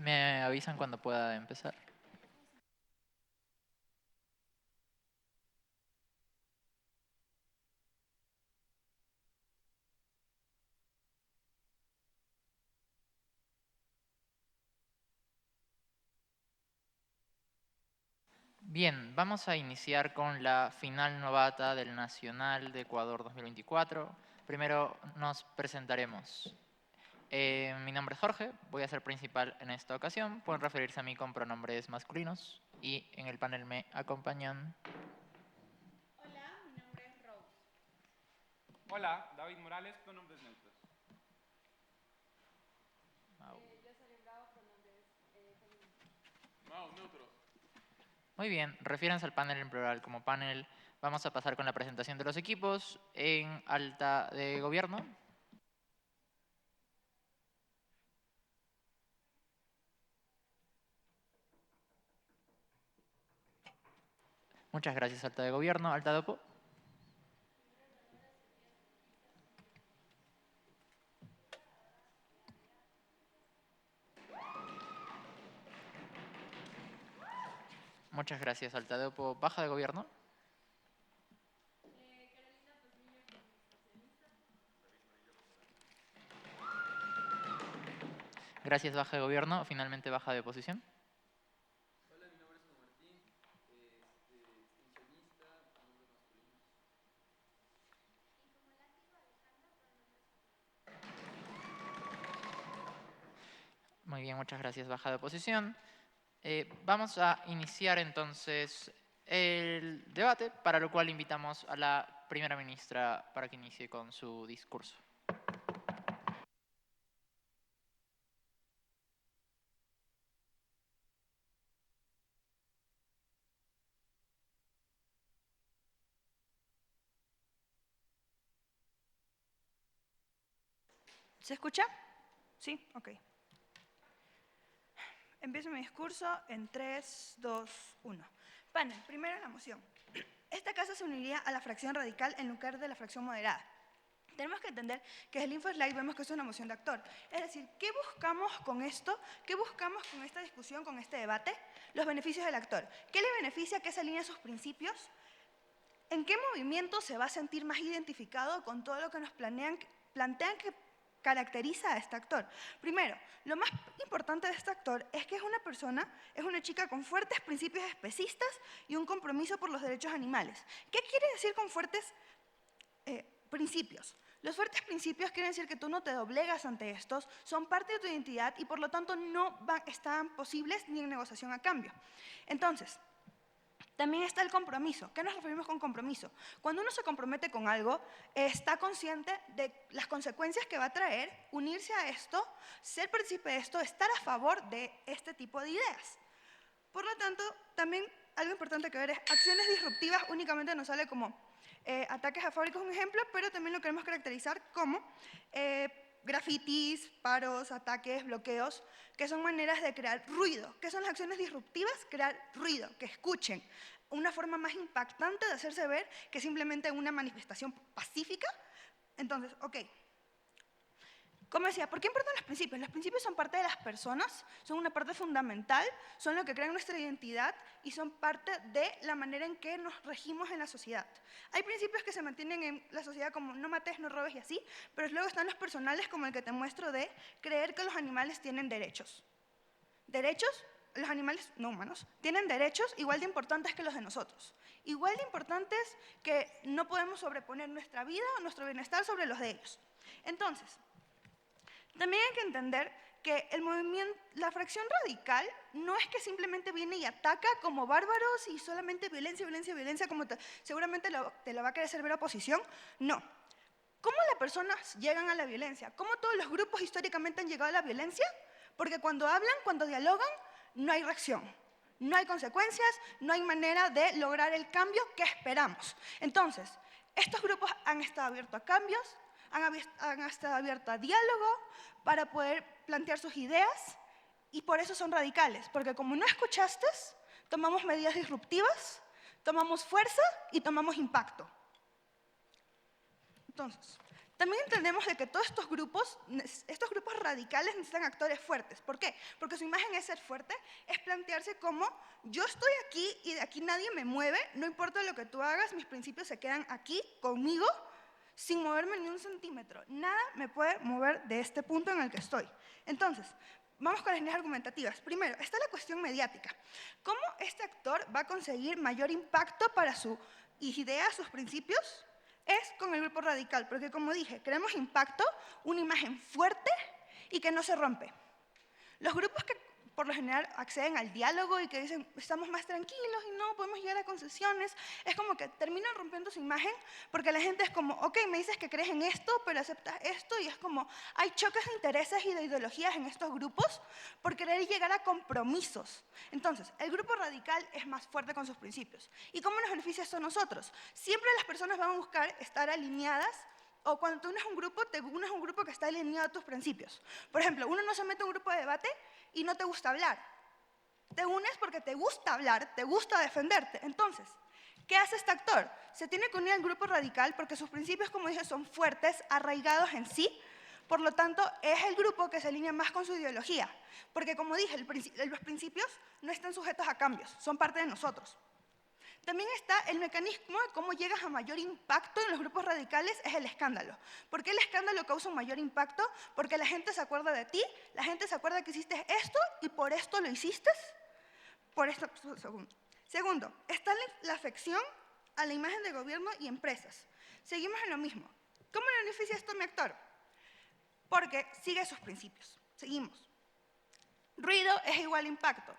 Me avisan cuando pueda empezar. Bien, vamos a iniciar con la final novata del Nacional de Ecuador 2024. Primero nos presentaremos. Mi nombre es Jorge, voy a ser principal en esta ocasión. Pueden referirse a mí con pronombres masculinos y en el panel me acompañan. Hola, mi nombre es Rose. Hola, David Morales, pronombres neutros. Yo soy Bravo, pronombres femeninos. Mau, neutros. Muy bien, refiéranse al panel en plural como panel. Vamos a pasar con la presentación de los equipos en alta de gobierno. Muchas gracias, alta de gobierno. Alta de Opo. Muchas gracias, alta de Opo. Baja de gobierno. Carolina Pazmiño, socialista. Gracias, baja de gobierno. Finalmente, baja de oposición. Hola, mi nombre es Juan Martín, extensionista, pronombres masculinos. Y como látigo, Alejandra, pronombres femeninos. Muy bien, muchas gracias, baja de oposición. Vamos a iniciar entonces el debate, para lo cual invitamos a la primera ministra para que inicie con su discurso. ¿Se escucha? Sí, ok. Empiezo mi discurso en 3, 2, 1. Panel, primero la moción. Esta casa se uniría a la fracción radical en lugar de la fracción moderada. Tenemos que entender que desde el InfoSlide vemos que es una moción de actor. Es decir, ¿qué buscamos con esto? ¿Qué buscamos con esta discusión, con este debate? Los beneficios del actor. ¿Qué le beneficia que se alinee sus principios? ¿En qué movimiento se va a sentir más identificado con todo lo que nos plantean que caracteriza a este actor? Primero, lo más importante de este actor es que es una persona, es una chica con fuertes principios especistas y un compromiso por los derechos animales. ¿Qué quiere decir con fuertes principios? Los fuertes principios quieren decir que tú no te doblegas ante estos, son parte de tu identidad y por lo tanto no están posibles ni en negociación a cambio. Entonces, también está el compromiso. ¿Qué nos referimos con compromiso? Cuando uno se compromete con algo, está consciente de las consecuencias que va a traer, unirse a esto, ser partícipe de esto, estar a favor de este tipo de ideas. Por lo tanto, también algo importante que ver es acciones disruptivas únicamente nos sale como ataques a fábricas, un ejemplo, pero también lo queremos caracterizar como grafitis, paros, ataques, bloqueos, que son maneras de crear ruido. ¿Qué son las acciones disruptivas? Crear ruido, que escuchen. Una forma más impactante de hacerse ver que simplemente una manifestación pacífica. Entonces, ok. Como decía, ¿por qué importan los principios? Los principios son parte de las personas, son una parte fundamental, son lo que crean nuestra identidad y son parte de la manera en que nos regimos en la sociedad. Hay principios que se mantienen en la sociedad como no mates, no robes y así, pero luego están los personales como el que te muestro de creer que los animales tienen derechos. Derechos, los animales no humanos, tienen derechos igual de importantes que los de nosotros. Igual de importantes que no podemos sobreponer nuestra vida o nuestro bienestar sobre los de ellos. Entonces, también hay que entender que el movimiento, la fracción radical no es que simplemente viene y ataca como bárbaros y solamente violencia, violencia, violencia, como seguramente te lo va a querer servir oposición. No. ¿Cómo las personas llegan a la violencia? ¿Cómo todos los grupos históricamente han llegado a la violencia? Porque cuando hablan, cuando dialogan, no hay reacción. No hay consecuencias, no hay manera de lograr el cambio que esperamos. Entonces, estos grupos han estado abiertos a cambios, han estado abiertos a diálogo para poder plantear sus ideas y por eso son radicales, porque como no escuchaste, tomamos medidas disruptivas, tomamos fuerza y tomamos impacto. Entonces, También entendemos de que todos estos grupos radicales necesitan actores fuertes. ¿Por qué? Porque su imagen es ser fuerte, es plantearse como yo estoy aquí y de aquí nadie me mueve, no importa lo que tú hagas, mis principios se quedan aquí conmigo sin moverme ni un centímetro. Nada me puede mover de este punto en el que estoy. Entonces, vamos con las líneas argumentativas. Primero, está la cuestión mediática. ¿Cómo este actor va a conseguir mayor impacto para sus ideas, sus principios? Es con el grupo radical, porque como dije, queremos impacto, una imagen fuerte y que no se rompe. Los grupos que por lo general acceden al diálogo y que dicen estamos más tranquilos y no podemos llegar a concesiones, es como que terminan rompiendo su imagen porque la gente es como, ok, me dices que crees en esto, pero aceptas esto, y es como hay choques de intereses y de ideologías en estos grupos por querer llegar a compromisos. Entonces, el grupo radical es más fuerte con sus principios. ¿Y cómo nos beneficia esto a nosotros? Siempre las personas van a buscar estar alineadas, o cuando tú unes un grupo, te unes a un grupo que está alineado a tus principios. Por ejemplo, uno no se mete a un grupo de debate y no te gusta hablar. Te unes porque te gusta hablar, te gusta defenderte. Entonces, ¿qué hace este actor? Se tiene que unir al grupo radical porque sus principios, como dije, son fuertes, arraigados en sí. Por lo tanto, es el grupo que se alinea más con su ideología. Porque, como dije, los principios no están sujetos a cambios, son parte de nosotros. También está el mecanismo de cómo llegas a mayor impacto en los grupos radicales, es el escándalo. ¿Por qué el escándalo causa un mayor impacto? Porque la gente se acuerda de ti, la gente se acuerda que hiciste esto y por esto lo hiciste. Por esto, segundo, está la afección a la imagen de gobierno y empresas. Seguimos en lo mismo. ¿Cómo le beneficia esto a mi actor? Porque sigue sus principios. Seguimos. Ruido es igual a impacto.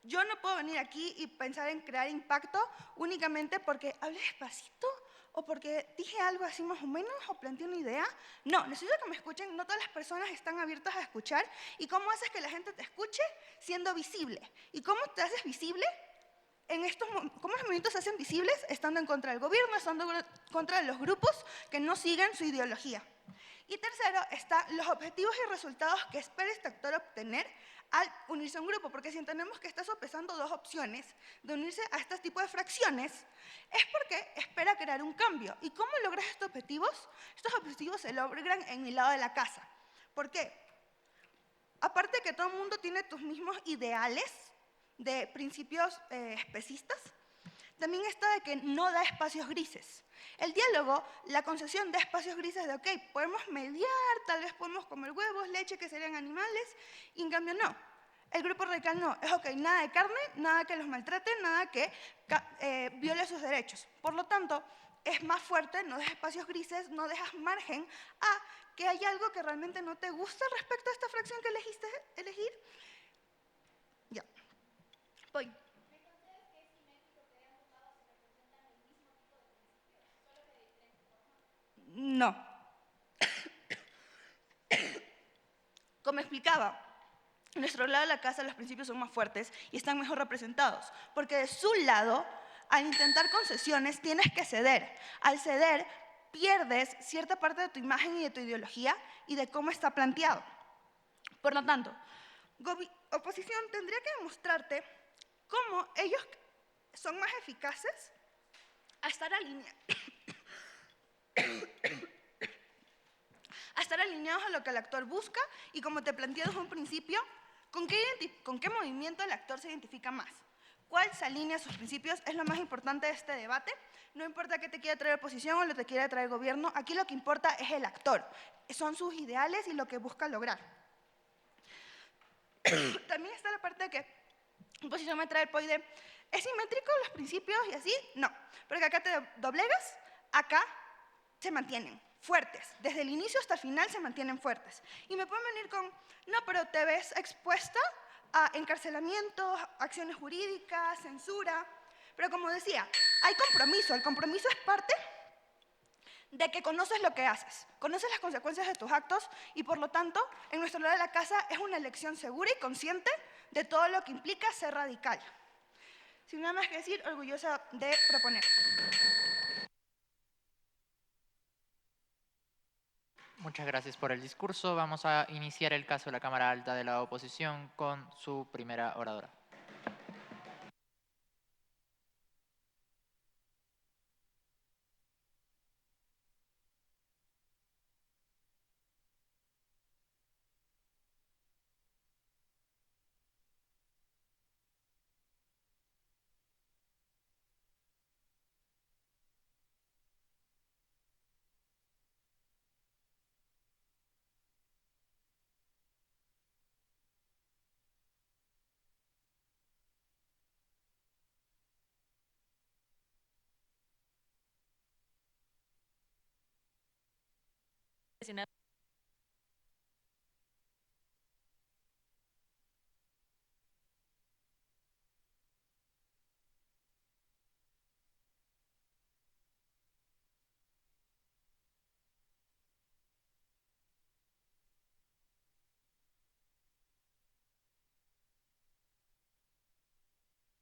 Yo no puedo venir aquí y pensar en crear impacto únicamente porque hablé despacito o porque dije algo así más o menos o planteé una idea. No, necesito que me escuchen. No todas las personas están abiertas a escuchar. ¿Y cómo haces que la gente te escuche? Siendo visible. ¿Y cómo te haces visible? ¿Cómo los movimientos se hacen visibles? Estando en contra del gobierno, estando en contra de los grupos que no siguen su ideología. Y tercero, están los objetivos y resultados que espera este actor obtener al unirse a un grupo, porque si entendemos que está sopesando dos opciones de unirse a este tipo de fracciones, es porque espera crear un cambio. ¿Y cómo logras estos objetivos? Estos objetivos se logran en el lado de la casa. ¿Por qué? Aparte de que todo el mundo tiene tus mismos ideales de principios especistas, también está de que no da espacios grises. El diálogo, la concesión de espacios grises de, ok, podemos mediar, tal vez podemos comer huevos, leche, que serían animales, y en cambio no. El grupo radical no, es ok, nada de carne, nada que los maltrate, nada que viole sus derechos. Por lo tanto, es más fuerte, no dejas espacios grises, no dejas margen a que hay algo que realmente no te gusta respecto a esta fracción que elegiste elegir. Ya, voy. No. Como explicaba, en nuestro lado de la casa los principios son más fuertes y están mejor representados, porque de su lado, al intentar concesiones, tienes que ceder. Al ceder, pierdes cierta parte de tu imagen y de tu ideología y de cómo está planteado. Por lo tanto, oposición tendría que demostrarte cómo ellos son más eficaces a estar alineados a lo que el actor busca y, como te planteé desde un principio, ¿con qué movimiento el actor se identifica más? ¿Cuál se alinea a sus principios? Es lo más importante de este debate. No importa qué te quiera traer oposición o lo que te quiera traer el gobierno, aquí lo que importa es el actor. Son sus ideales y lo que busca lograr. También está la parte de que oposición me trae el POI de, ¿es simétrico los principios y así? No, porque acá te doblegas, acá se mantienen fuertes. Desde el inicio hasta el final se mantienen fuertes. Y me pueden venir con, no, pero te ves expuesta a encarcelamientos, acciones jurídicas, censura. Pero como decía, hay compromiso. El compromiso es parte de que conoces lo que haces, conoces las consecuencias de tus actos y, por lo tanto, en nuestro lado de la casa es una elección segura y consciente de todo lo que implica ser radical. Sin nada más que decir, orgullosa de proponer. Muchas gracias por el discurso. Vamos a iniciar el caso de la Cámara Alta de la Oposición con su primera oradora.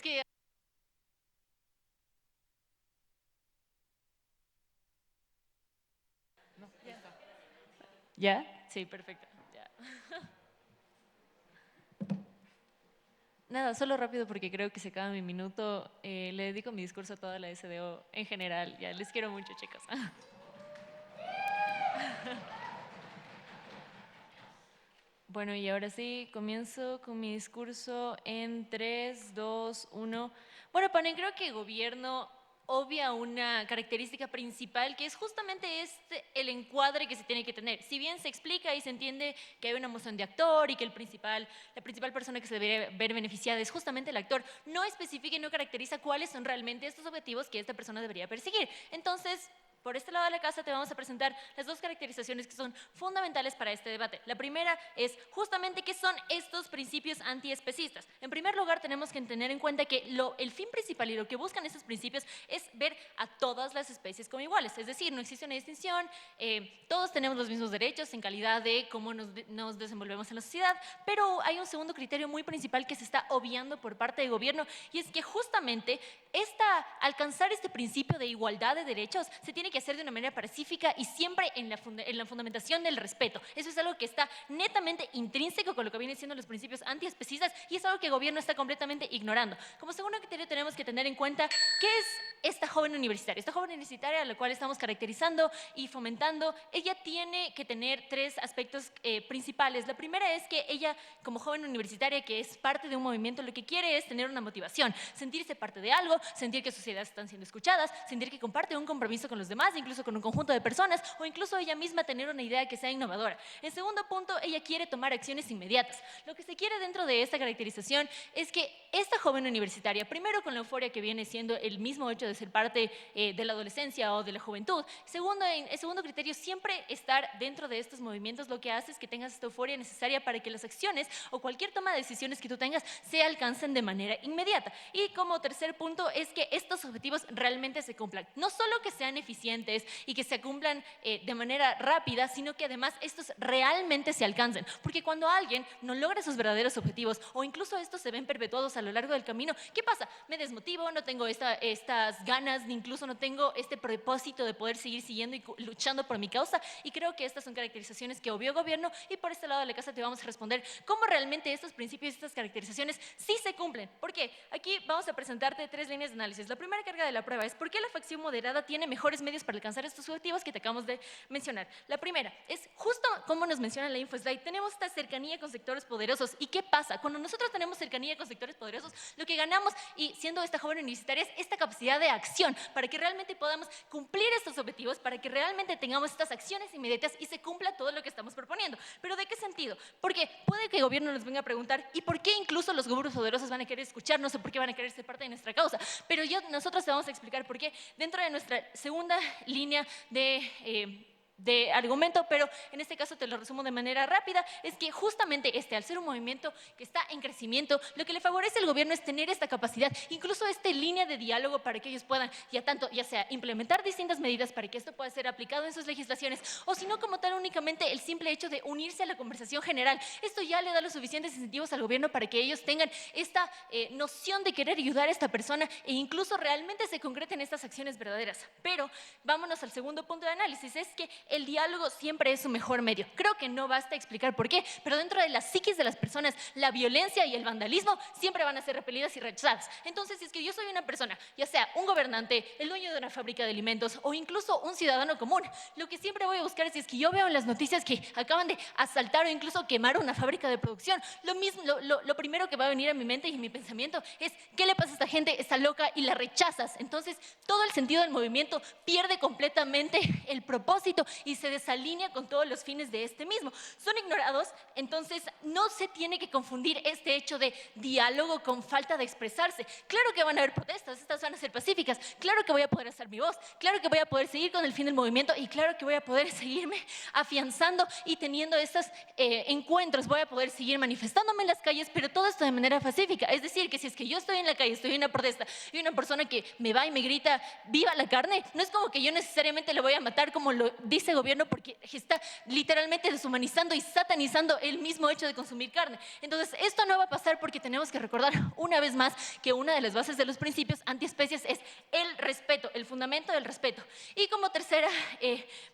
que ¿ya? Sí, perfecto. Ya. Nada, solo rápido porque creo que se acaba mi minuto. Le dedico mi discurso a toda la SDO en general. Ya, les quiero mucho, chicos. Bueno, y ahora sí, comienzo con mi discurso en 3, 2, 1. Bueno, Panen, creo que el gobierno obvia una característica principal que es justamente el encuadre que se tiene que tener. Si bien se explica y se entiende que hay una emoción de actor y que la principal persona que se debería ver beneficiada es justamente el actor, no especifica y no caracteriza cuáles son realmente estos objetivos que esta persona debería perseguir. Entonces, por este lado de la casa te vamos a presentar las dos caracterizaciones que son fundamentales para este debate. La primera es justamente qué son estos principios antiespecistas. En primer lugar, tenemos que tener en cuenta que el fin principal y lo que buscan estos principios es ver a todas las especies como iguales. Es decir, no existe una distinción, todos tenemos los mismos derechos en calidad de cómo nos desenvolvemos en la sociedad, pero hay un segundo criterio muy principal que se está obviando por parte del gobierno y es que justamente alcanzar este principio de igualdad de derechos se tiene que hacer de una manera pacífica y siempre en la fundamentación del respeto. Eso es algo que está netamente intrínseco con lo que vienen siendo los principios antiespecistas y es algo que el gobierno está completamente ignorando. Como segundo criterio tenemos que tener en cuenta qué es esta joven universitaria. Esta joven universitaria a la cual estamos caracterizando y fomentando, ella tiene que tener tres aspectos principales. La primera es que ella, como joven universitaria que es parte de un movimiento, lo que quiere es tener una motivación, sentirse parte de algo, sentir que sus ideas están siendo escuchadas, sentir que comparte un compromiso con los demás, incluso con un conjunto de personas, o incluso ella misma tener una idea que sea innovadora. En segundo punto, ella quiere tomar acciones inmediatas. Lo que se quiere dentro de esta caracterización es que esta joven universitaria, primero con la euforia que viene siendo el mismo hecho de ser parte de la adolescencia o de la juventud, el segundo criterio, siempre estar dentro de estos movimientos, lo que hace es que tengas esta euforia necesaria para que las acciones o cualquier toma de decisiones que tú tengas se alcancen de manera inmediata. Y como tercer punto es que estos objetivos realmente se cumplan. No solo que sean eficientes y que se cumplan de manera rápida, sino que además estos realmente se alcancen. Porque cuando alguien no logra sus verdaderos objetivos o incluso estos se ven perpetuados a lo largo del camino, ¿qué pasa? Me desmotivo, no tengo estas ganas, ni incluso no tengo este propósito de poder seguir siguiendo y luchando por mi causa. Y creo que estas son caracterizaciones que obvió el gobierno y por este lado de la casa te vamos a responder cómo realmente estos principios y estas caracterizaciones sí se cumplen. ¿Por qué? Aquí vamos a presentarte tres líneas de análisis. La primera carga de la prueba es ¿por qué la facción moderada tiene mejores medios para alcanzar estos objetivos que te acabamos de mencionar? La primera es justo como nos menciona la InfoSlide, tenemos esta cercanía con sectores poderosos. ¿Y qué pasa? Cuando nosotros tenemos cercanía con sectores poderosos, lo que ganamos, y siendo esta joven universitaria, es esta capacidad de acción para que realmente podamos cumplir estos objetivos, para que realmente tengamos estas acciones inmediatas y se cumpla todo lo que estamos proponiendo. ¿Pero de qué sentido? Porque puede que el gobierno nos venga a preguntar ¿y por qué incluso los grupos poderosos van a querer escucharnos o por qué van a querer ser parte de nuestra causa? Pero nosotros te vamos a explicar por qué dentro de nuestra segunda línea de argumento, pero en este caso te lo resumo de manera rápida, es que justamente al ser un movimiento que está en crecimiento, lo que le favorece al gobierno es tener esta capacidad, incluso esta línea de diálogo para que ellos puedan, ya sea implementar distintas medidas para que esto pueda ser aplicado en sus legislaciones, o si no como tal únicamente el simple hecho de unirse a la conversación general. Esto ya le da los suficientes incentivos al gobierno para que ellos tengan esta noción de querer ayudar a esta persona e incluso realmente se concreten estas acciones verdaderas. Pero vámonos al segundo punto de análisis, es que el diálogo siempre es su mejor medio. Creo que no basta explicar por qué, pero dentro de la psiquis de las personas, la violencia y el vandalismo siempre van a ser repelidas y rechazadas. Entonces, si es que yo soy una persona, ya sea un gobernante, el dueño de una fábrica de alimentos o incluso un ciudadano común, lo que siempre voy a buscar es, si es que yo veo en las noticias que acaban de asaltar o incluso quemar una fábrica de producción, lo primero que va a venir a mi mente y a mi pensamiento es, ¿qué le pasa a esta gente? Está loca, y la rechazas. Entonces, todo el sentido del movimiento pierde completamente el propósito y se desalinea con todos los fines de este mismo. Son ignorados, entonces no se tiene que confundir este hecho de diálogo con falta de expresarse. Claro que van a haber protestas, estas van a ser pacíficas, claro que voy a poder hacer mi voz, claro que voy a poder seguir con el fin del movimiento y claro que voy a poder seguirme afianzando y teniendo estos encuentros, voy a poder seguir manifestándome en las calles, pero todo esto de manera pacífica. Es decir, que si es que yo estoy en la calle, estoy en una protesta y una persona que me va y me grita ¡viva la carne!, no es como que yo necesariamente le voy a matar como lo dice dice gobierno porque está literalmente deshumanizando y satanizando el mismo hecho de consumir carne. Entonces, esto no va a pasar porque tenemos que recordar una vez más que una de las bases de los principios antiespecies es el respeto, el fundamento del respeto. Y como tercera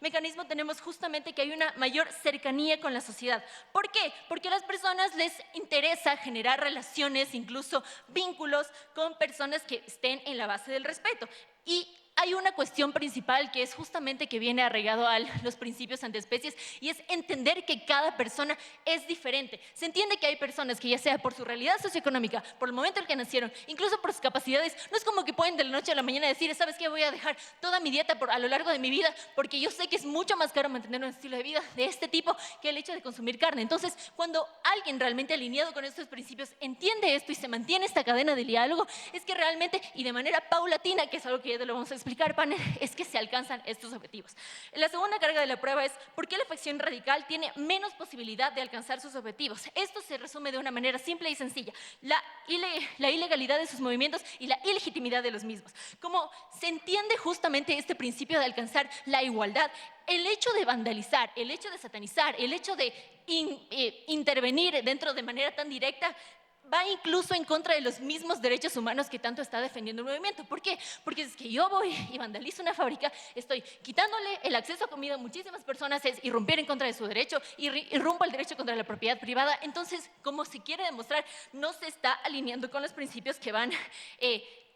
mecanismo tenemos justamente que hay una mayor cercanía con la sociedad. ¿Por qué? Porque a las personas les interesa generar relaciones, incluso vínculos con personas que estén en la base del respeto. Y hay una cuestión principal que es justamente que viene arraigado a los principios antiespecies y es entender que cada persona es diferente. Se entiende que hay personas que ya sea por su realidad socioeconómica, por el momento en el que nacieron, incluso por sus capacidades, no es como que pueden de la noche a la mañana decir, ¿sabes qué? Voy a dejar toda mi dieta a lo largo de mi vida porque yo sé que es mucho más caro mantener un estilo de vida de este tipo que el hecho de consumir carne. Entonces, cuando alguien realmente alineado con estos principios entiende esto y se mantiene esta cadena de diálogo, es que realmente y de manera paulatina, que es algo que ya te lo vamos a explicar, panel, es que se alcanzan estos objetivos. La segunda carga de la prueba es ¿por qué la facción radical tiene menos posibilidad de alcanzar sus objetivos? Esto se resume de una manera simple y sencilla: la ilegalidad de sus movimientos y la ilegitimidad de los mismos. Como se entiende justamente este principio de alcanzar la igualdad, el hecho de vandalizar, el hecho de satanizar, el hecho de intervenir dentro de manera tan directa va incluso en contra de los mismos derechos humanos que tanto está defendiendo el movimiento. ¿Por qué? Porque es que yo voy y vandalizo una fábrica, estoy quitándole el acceso a comida a muchísimas personas, es irrumpir en contra de su derecho, irrumpo el derecho contra la propiedad privada. Entonces, como se quiere demostrar, no se está alineando con los principios que van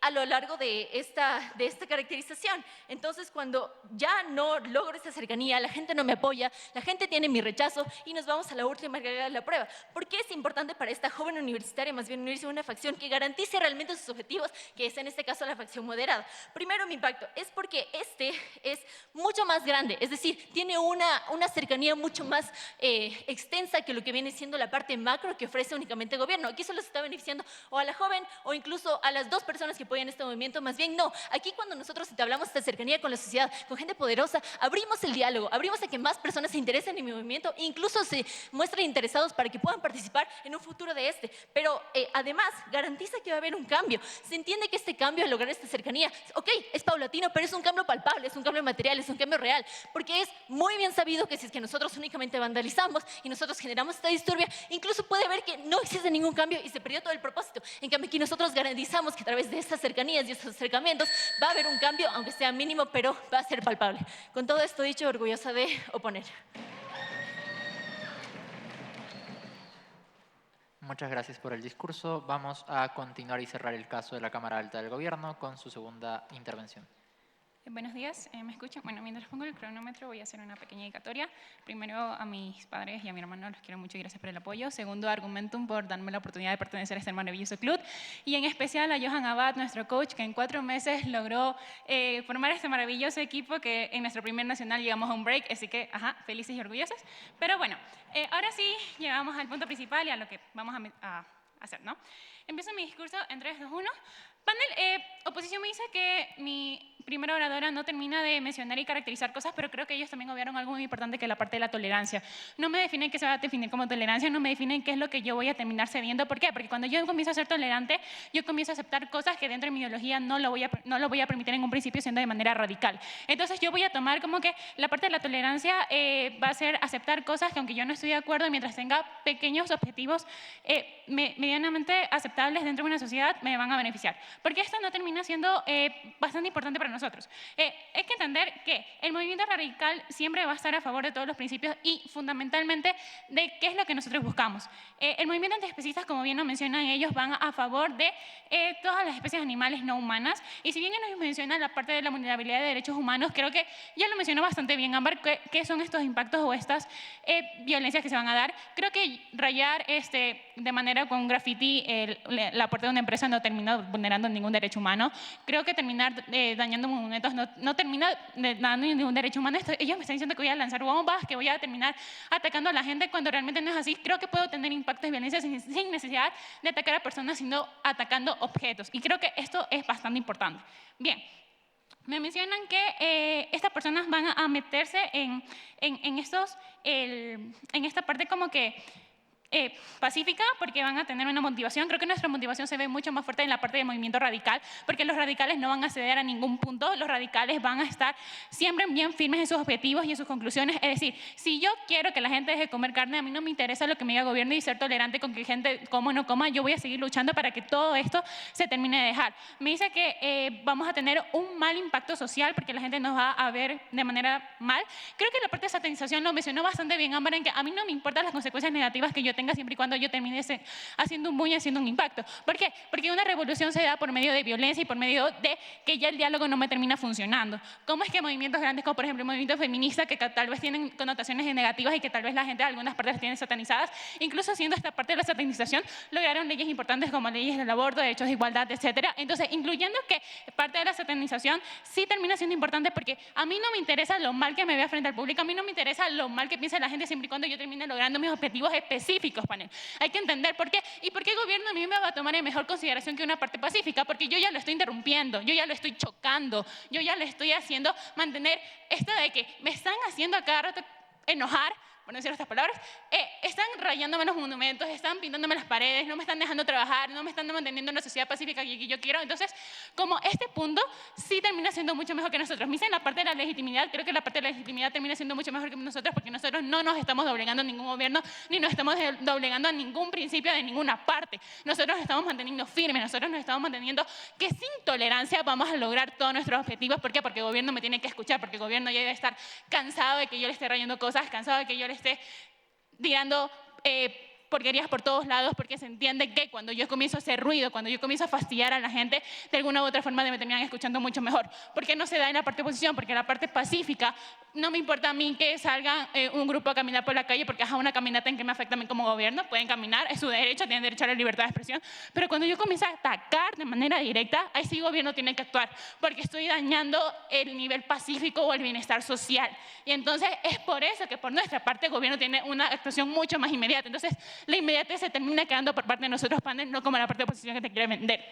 a lo largo de esta caracterización. Entonces, cuando ya no logro esta cercanía, la gente no me apoya, la gente tiene mi rechazo y nos vamos a la última carga de la prueba. ¿Por qué es importante para esta joven universitaria más bien unirse a una facción que garantice realmente sus objetivos, que es en este caso la facción moderada? Primero, mi impacto es porque este es mucho más grande, es decir, tiene una cercanía mucho más extensa que lo que viene siendo la parte macro que ofrece únicamente el gobierno. Aquí solo se está beneficiando o a la joven o incluso a las dos personas que apoyan este movimiento, más bien no. Aquí cuando nosotros hablamos de cercanía con la sociedad, con gente poderosa, abrimos el diálogo, abrimos a que más personas se interesen en mi movimiento e incluso se muestren interesados para que puedan participar en un futuro de este. Pero además garantiza que va a haber un cambio. Se entiende que este cambio al lograr esta cercanía, ok, es paulatino, pero es un cambio palpable, es un cambio material, es un cambio real, porque es muy bien sabido que si es que nosotros únicamente vandalizamos y nosotros generamos esta disturbia, incluso puede ver que no existe ningún cambio y se perdió todo el propósito. En cambio aquí nosotros garantizamos que a través de estas cercanías y estos acercamientos va a haber un cambio, aunque sea mínimo, pero va a ser palpable. Con todo esto dicho, orgullosa de oponer. Muchas gracias por el discurso. Vamos a continuar y cerrar el caso de la Cámara Alta del Gobierno con su segunda intervención. Buenos días, ¿me escuchan? Bueno, mientras pongo el cronómetro voy a hacer una pequeña dedicatoria. Primero a mis padres y a mi hermano, los quiero mucho y gracias por el apoyo. Segundo, a Argumentum por darme la oportunidad de pertenecer a este maravilloso club. Y en especial a Johan Abad, nuestro coach, que en 4 meses logró formar este maravilloso equipo que en nuestro primer nacional llegamos a un break, así que, felices y orgullosos. Pero bueno, ahora sí llegamos al punto principal y a lo que vamos a hacer, ¿no? Empiezo mi discurso en 3, 2, 1. Panel, oposición me dice que mi primera oradora no termina de mencionar y caracterizar cosas, pero creo que ellos también obviaron algo muy importante, que es la parte de la tolerancia. No me definen qué se va a definir como tolerancia, no me definen qué es lo que yo voy a terminar cediendo. ¿Por qué? Porque cuando yo comienzo a ser tolerante, yo comienzo a aceptar cosas que dentro de mi ideología no lo voy a permitir en un principio, siendo de manera radical. Entonces yo voy a tomar como que la parte de la tolerancia va a ser aceptar cosas que aunque yo no estoy de acuerdo, mientras tenga pequeños objetivos medianamente aceptables dentro de una sociedad, me van a beneficiar. Porque esto no termina siendo bastante importante para nosotros. Hay que entender que el movimiento radical siempre va a estar a favor de todos los principios y fundamentalmente de qué es lo que nosotros buscamos. El movimiento antiespecistas, como bien lo mencionan ellos, van a favor de todas las especies animales no humanas. Y si bien ellos mencionan la parte de la vulnerabilidad de derechos humanos, creo que ya lo mencionó bastante bien Ámbar, qué son estos impactos o estas violencias que se van a dar. Creo que rayar de manera con graffiti la puerta de una empresa no termina vulnerando ningún derecho humano. Creo que terminar dañando monumentos no termina dando ningún derecho humano. Ellos me están diciendo que voy a lanzar bombas, que voy a terminar atacando a la gente cuando realmente no es así. Creo que puedo tener impactos de violencia sin necesidad de atacar a personas, sino atacando objetos. Y creo que esto es bastante importante. Bien. Me mencionan que estas personas van a meterse en esta parte como que pacífica, porque van a tener una motivación. Creo que nuestra motivación se ve mucho más fuerte en la parte del movimiento radical, porque los radicales no van a ceder a ningún punto, los radicales van a estar siempre bien firmes en sus objetivos y en sus conclusiones. Es decir, si yo quiero que la gente deje de comer carne, a mí no me interesa lo que me diga el gobierno y ser tolerante con que gente coma o no coma, yo voy a seguir luchando para que todo esto se termine de dejar. Me dice que vamos a tener un mal impacto social porque la gente nos va a ver de manera mal. Creo que la parte de satanización lo mencionó bastante bien Ámbar, en que a mí no me importan las consecuencias negativas que yo tenga siempre y cuando yo termine haciendo un boom y haciendo un impacto. ¿Por qué? Porque una revolución se da por medio de violencia y por medio de que ya el diálogo no me termina funcionando. ¿Cómo es que movimientos grandes como por ejemplo el movimiento feminista, que tal vez tienen connotaciones negativas y que tal vez la gente de algunas partes las tiene satanizadas, incluso siendo esta parte de la satanización, lograron leyes importantes como leyes del aborto, derechos de igualdad, etcétera? Entonces, incluyendo que parte de la satanización sí termina siendo importante, porque a mí no me interesa lo mal que me vea frente al público, a mí no me interesa lo mal que piense la gente siempre y cuando yo termine logrando mis objetivos específicos, panel. Hay que entender por qué y por qué el gobierno a mí me va a tomar en mejor consideración que una parte pacífica, porque yo ya lo estoy interrumpiendo, yo ya lo estoy chocando, yo ya le estoy haciendo mantener esto de que me están haciendo a cada rato enojar, por no decir estas palabras, están rayándome los monumentos, están pintándome las paredes, no me están dejando trabajar, no me están manteniendo una sociedad pacífica que yo quiero. Entonces, como este punto sí termina siendo mucho mejor que nosotros. Me dicen la parte de la legitimidad, creo que la parte de la legitimidad termina siendo mucho mejor que nosotros, porque nosotros no nos estamos doblegando a ningún gobierno, ni nos estamos doblegando a ningún principio de ninguna parte. Nosotros nos estamos manteniendo firmes, nosotros nos estamos manteniendo que sin tolerancia vamos a lograr todos nuestros objetivos. ¿Por qué? Porque el gobierno me tiene que escuchar, porque el gobierno ya debe estar cansado de que yo le esté rayando cosas, cansado de que yo le esté tirando porquerías por todos lados, porque se entiende que cuando yo comienzo a hacer ruido, cuando yo comienzo a fastidiar a la gente, de alguna u otra forma me terminan escuchando mucho mejor. ¿Por qué no se da en la parte de oposición? Porque en la parte pacífica no me importa a mí que salga un grupo a caminar por la calle, porque es una caminata en que me afecta a mí como gobierno. Pueden caminar, es su derecho, tienen derecho a la libertad de expresión, pero cuando yo comienzo a atacar de manera directa, ahí sí el gobierno tiene que actuar, porque estoy dañando el nivel pacífico o el bienestar social. Y entonces es por eso que por nuestra parte el gobierno tiene una actuación mucho más inmediata. Entonces la inmediatez se termina quedando por parte de nosotros, panel, no como la parte de oposición que te quiere vender.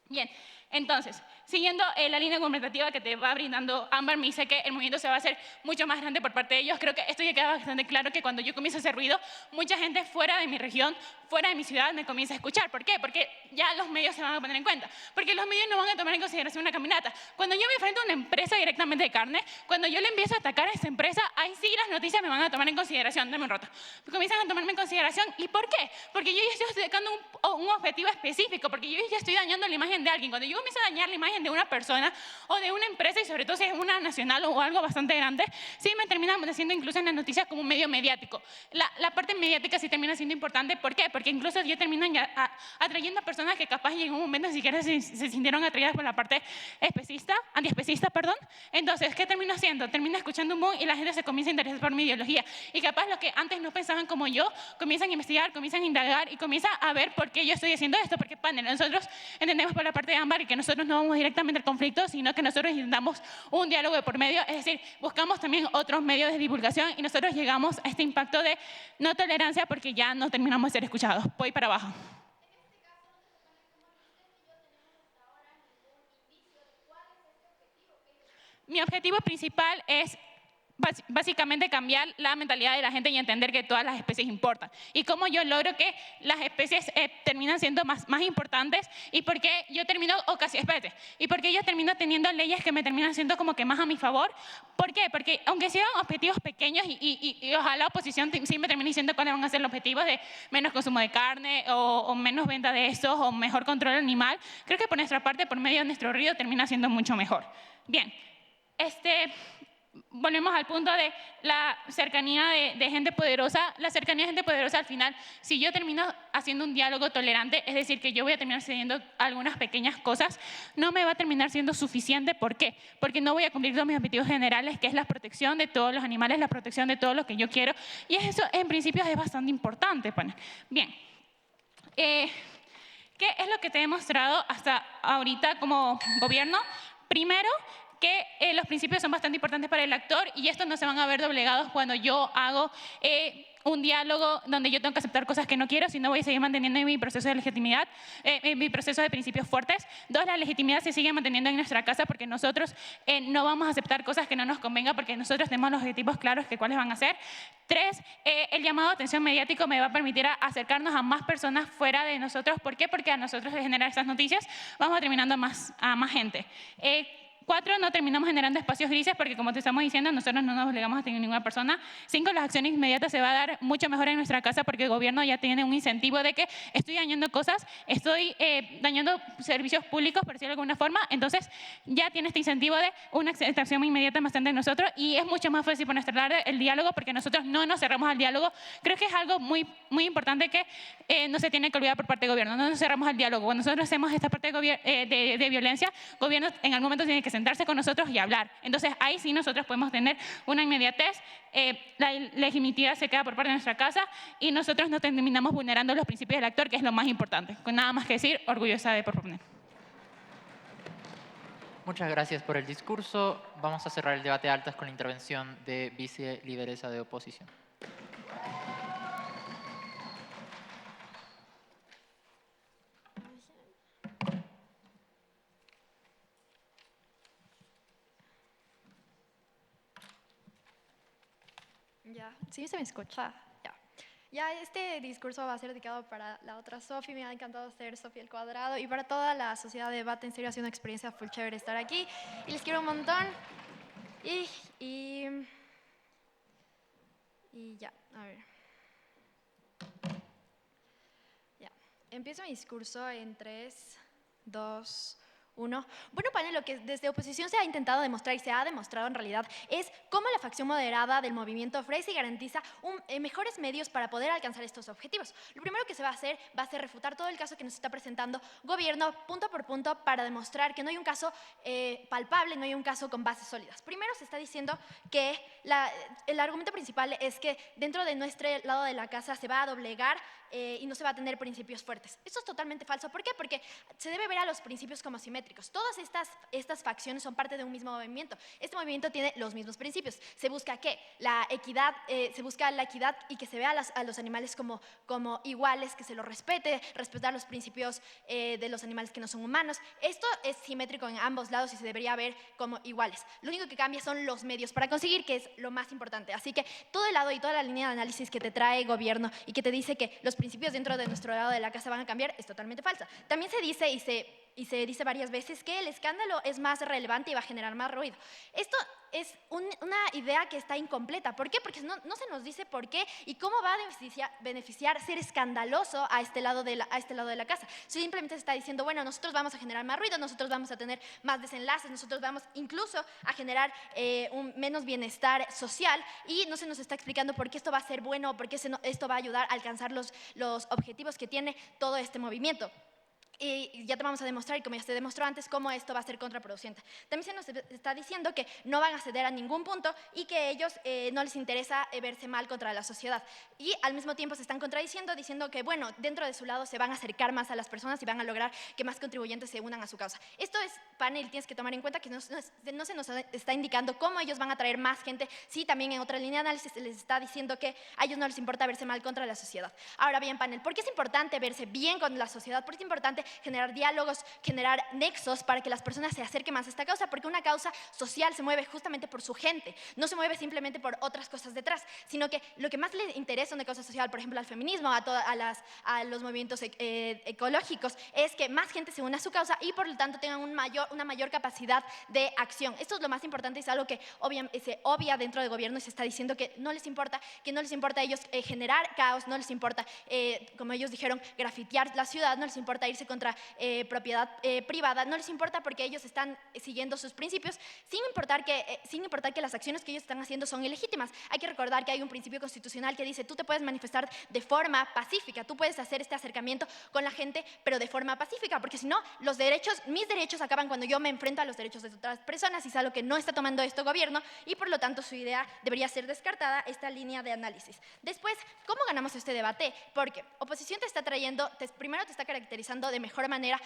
Bien, entonces, siguiendo la línea argumentativa que te va brindando Ámbar, me dice que el movimiento se va a hacer mucho más grande por parte de ellos. Creo que esto ya queda bastante claro, que cuando yo comienzo a hacer ruido, mucha gente fuera de mi región, fuera de mi ciudad, me comienza a escuchar. ¿Por qué? Porque ya los medios se van a poner en cuenta. Porque los medios no van a tomar en consideración una caminata. Cuando yo me enfrento a una empresa directamente de carne, cuando yo le empiezo a atacar a esa empresa, ahí sí las noticias me van a tomar en consideración. Dame un rato. Comienzan a tomarme en consideración. ¿Y por qué? Porque yo ya estoy atacando un objetivo específico, porque yo ya estoy dañando la imagen de alguien. Cuando yo comienzo a dañar la imagen de una persona o de una empresa, y sobre todo si es una nacional o algo bastante grande, sí me terminan haciendo incluso en las noticias como un medio mediático. La parte mediática sí termina siendo importante. ¿Por qué? Porque incluso yo termino atrayendo a personas que capaz en un momento ni siquiera se sintieron atraídas por la parte antiespecista, perdón. Entonces, ¿qué termino haciendo? Termino escuchando un boom y la gente se comienza a interesar por mi ideología. Y capaz los que antes no pensaban como yo, comienzan a investigar, comienzan a indagar y comienzan a ver por qué yo estoy haciendo esto. Porque, panel, nosotros entendemos por la parte de Ámbar que nosotros no vamos directamente al conflicto, sino que nosotros intentamos un diálogo de por medio, es decir, buscamos también otros medios de divulgación y nosotros llegamos a este impacto de no tolerancia porque ya no terminamos de ser escuchados. Voy para abajo. Mi objetivo principal es básicamente cambiar la mentalidad de la gente y entender que todas las especies importan. Y cómo yo logro que las especies terminan siendo más importantes, y por qué yo termino, y por qué yo termino teniendo leyes que me terminan siendo como que más a mi favor. ¿Por qué? Porque aunque sean objetivos pequeños y ojalá la oposición sí me termine diciendo cuáles van a ser los objetivos de menos consumo de carne o menos venta de estos o mejor control animal, creo que por nuestra parte, por medio de nuestro ruido, termina siendo mucho mejor. Bien, volvemos al punto de la cercanía de gente poderosa. La cercanía de gente poderosa, al final, si yo termino haciendo un diálogo tolerante, es decir, que yo voy a terminar cediendo algunas pequeñas cosas, no me va a terminar siendo suficiente. ¿Por qué? Porque no voy a cumplir todos mis objetivos generales, que es la protección de todos los animales, la protección de todo lo que yo quiero, y eso en principio es bastante importante. Bien, ¿qué es lo que te he mostrado hasta ahorita como gobierno? Primero, que los principios son bastante importantes para el actor y estos no se van a ver doblegados cuando yo hago un diálogo donde yo tengo que aceptar cosas que no quiero, sino voy a seguir manteniendo mi proceso de legitimidad, mi proceso de principios fuertes. 2, la legitimidad se sigue manteniendo en nuestra casa porque nosotros no vamos a aceptar cosas que no nos convengan porque nosotros tenemos los objetivos claros que cuáles van a ser. 3, el llamado a atención mediático me va a permitir acercarnos a más personas fuera de nosotros. ¿Por qué? Porque a nosotros de generar estas noticias vamos terminando a más gente. 4, no terminamos generando espacios grises porque, como te estamos diciendo, nosotros no nos obligamos a tener ninguna persona. 5, las acciones inmediatas se va a dar mucho mejor en nuestra casa porque el gobierno ya tiene un incentivo de que estoy dañando cosas, estoy dañando servicios públicos, por decirlo de alguna forma. Entonces, ya tiene este incentivo de una acción inmediata bastante en nosotros y es mucho más fácil por nuestra parte el diálogo porque nosotros no nos cerramos al diálogo. Creo que es algo muy importante que no se tiene que olvidar por parte del gobierno. No nos cerramos al diálogo. Cuando nosotros hacemos esta parte de violencia, el gobierno en algún momento tiene que sentarse con nosotros y hablar. Entonces, ahí sí nosotros podemos tener una inmediatez, la legitimidad se queda por parte de nuestra casa y nosotros no terminamos vulnerando los principios del actor, que es lo más importante. Con nada más que decir, orgullosa de proponer. Muchas gracias por el discurso. Vamos a cerrar el debate de altas con la intervención de vicelideresa de oposición. Ya, sí se me escucha. Ya. Ya, este discurso va a ser dedicado para la otra Sofi. Me ha encantado ser Sofi al cuadrado. Y para toda la sociedad de debate, en serio, ha sido una experiencia full chévere estar aquí. Y les quiero un montón. Y ya, a ver. Ya. Empiezo mi discurso en 3, 2, 1. Bueno, panel, lo que desde oposición se ha intentado demostrar y se ha demostrado en realidad es cómo la facción moderada del movimiento ofrece y garantiza mejores medios para poder alcanzar estos objetivos. Lo primero que se va a hacer refutar todo el caso que nos está presentando gobierno punto por punto para demostrar que no hay un caso palpable, no hay un caso con bases sólidas. Primero se está diciendo que el argumento principal es que dentro de nuestro lado de la casa se va a doblegar y no se va a tener principios fuertes. Esto es totalmente falso. ¿Por qué? Porque se debe ver a los principios como simétricos. Todas estas facciones son parte de un mismo movimiento. Este movimiento tiene los mismos principios. Se busca ¿qué? La equidad, se busca la equidad y que se vea a los animales como iguales, que se los respete, respetar los principios de los animales que no son humanos. Esto es simétrico en ambos lados y se debería ver como iguales. Lo único que cambia son los medios para conseguir, que es lo más importante. Así que todo el lado y toda la línea de análisis que te trae gobierno y que te dice que los principios dentro de nuestro lado de la casa van a cambiar es totalmente falsa. También se dice y se dice varias veces que el escándalo es más relevante y va a generar más ruido. Esto es una idea que está incompleta. ¿Por qué? Porque no se nos dice por qué y cómo va a beneficiar ser escandaloso a este lado de la casa. Simplemente se está diciendo, bueno, nosotros vamos a generar más ruido, nosotros vamos a tener más desenlaces, nosotros vamos incluso a generar un menos bienestar social y no se nos está explicando por qué esto va a ser bueno, por qué esto va a ayudar a alcanzar los objetivos que tiene todo este movimiento. Y ya te vamos a demostrar, y como ya se demostró antes, cómo esto va a ser contraproducente. También se nos está diciendo que no van a ceder a ningún punto y que a ellos no les interesa verse mal contra la sociedad. Y al mismo tiempo se están contradiciendo, diciendo que, bueno, dentro de su lado se van a acercar más a las personas y van a lograr que más contribuyentes se unan a su causa. Esto es, panel, tienes que tomar en cuenta que no se nos está indicando cómo ellos van a traer más gente. Sí, también en otra línea de análisis se les está diciendo que a ellos no les importa verse mal contra la sociedad. Ahora bien, panel, ¿por qué es importante verse bien con la sociedad? ¿Por qué es importante generar diálogos, generar nexos para que las personas se acerquen más a esta causa? Porque una causa social se mueve justamente por su gente, no se mueve simplemente por otras cosas detrás, sino que lo que más le interesa a una causa social, por ejemplo al feminismo, a los movimientos ecológicos, es que más gente se una a su causa y por lo tanto tengan una mayor capacidad de acción. Esto es lo más importante y es algo que se obvia dentro del gobierno y se está diciendo que no les importa a ellos generar caos, no les importa, como ellos dijeron, grafitear la ciudad, no les importa irse contra propiedad privada, no les importa porque ellos están siguiendo sus principios sin importar que las acciones que ellos están haciendo son ilegítimas. Hay que recordar que hay un principio constitucional que dice tú te puedes manifestar de forma pacífica, tú puedes hacer este acercamiento con la gente pero de forma pacífica, porque si no mis derechos acaban cuando yo me enfrento a los derechos de otras personas y es algo que no está tomando este gobierno y por lo tanto su idea debería ser descartada, esta línea de análisis. Después, ¿cómo ganamos este debate? Porque oposición te está trayendo, primero te está caracterizando de mejor manera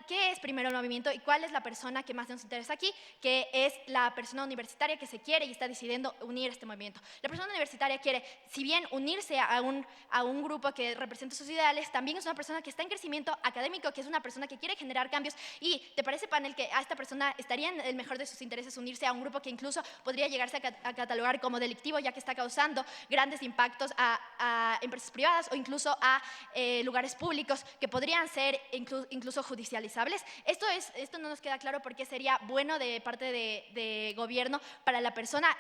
qué es primero el movimiento y cuál es la persona que más nos interesa aquí, que es la persona universitaria que se quiere y está decidiendo unir a este movimiento. La persona universitaria quiere, si bien unirse a un grupo que representa sus ideales, también es una persona que está en crecimiento académico, que es una persona que quiere generar cambios. Y ¿te parece, panel, que a esta persona estaría en el mejor de sus intereses unirse a un grupo que incluso podría llegarse a catalogar como delictivo, ya que está causando grandes impactos a empresas privadas o incluso a lugares públicos que podrían ser incluso judicializables? Esto no nos queda claro por qué sería bueno de parte de gobierno para la persona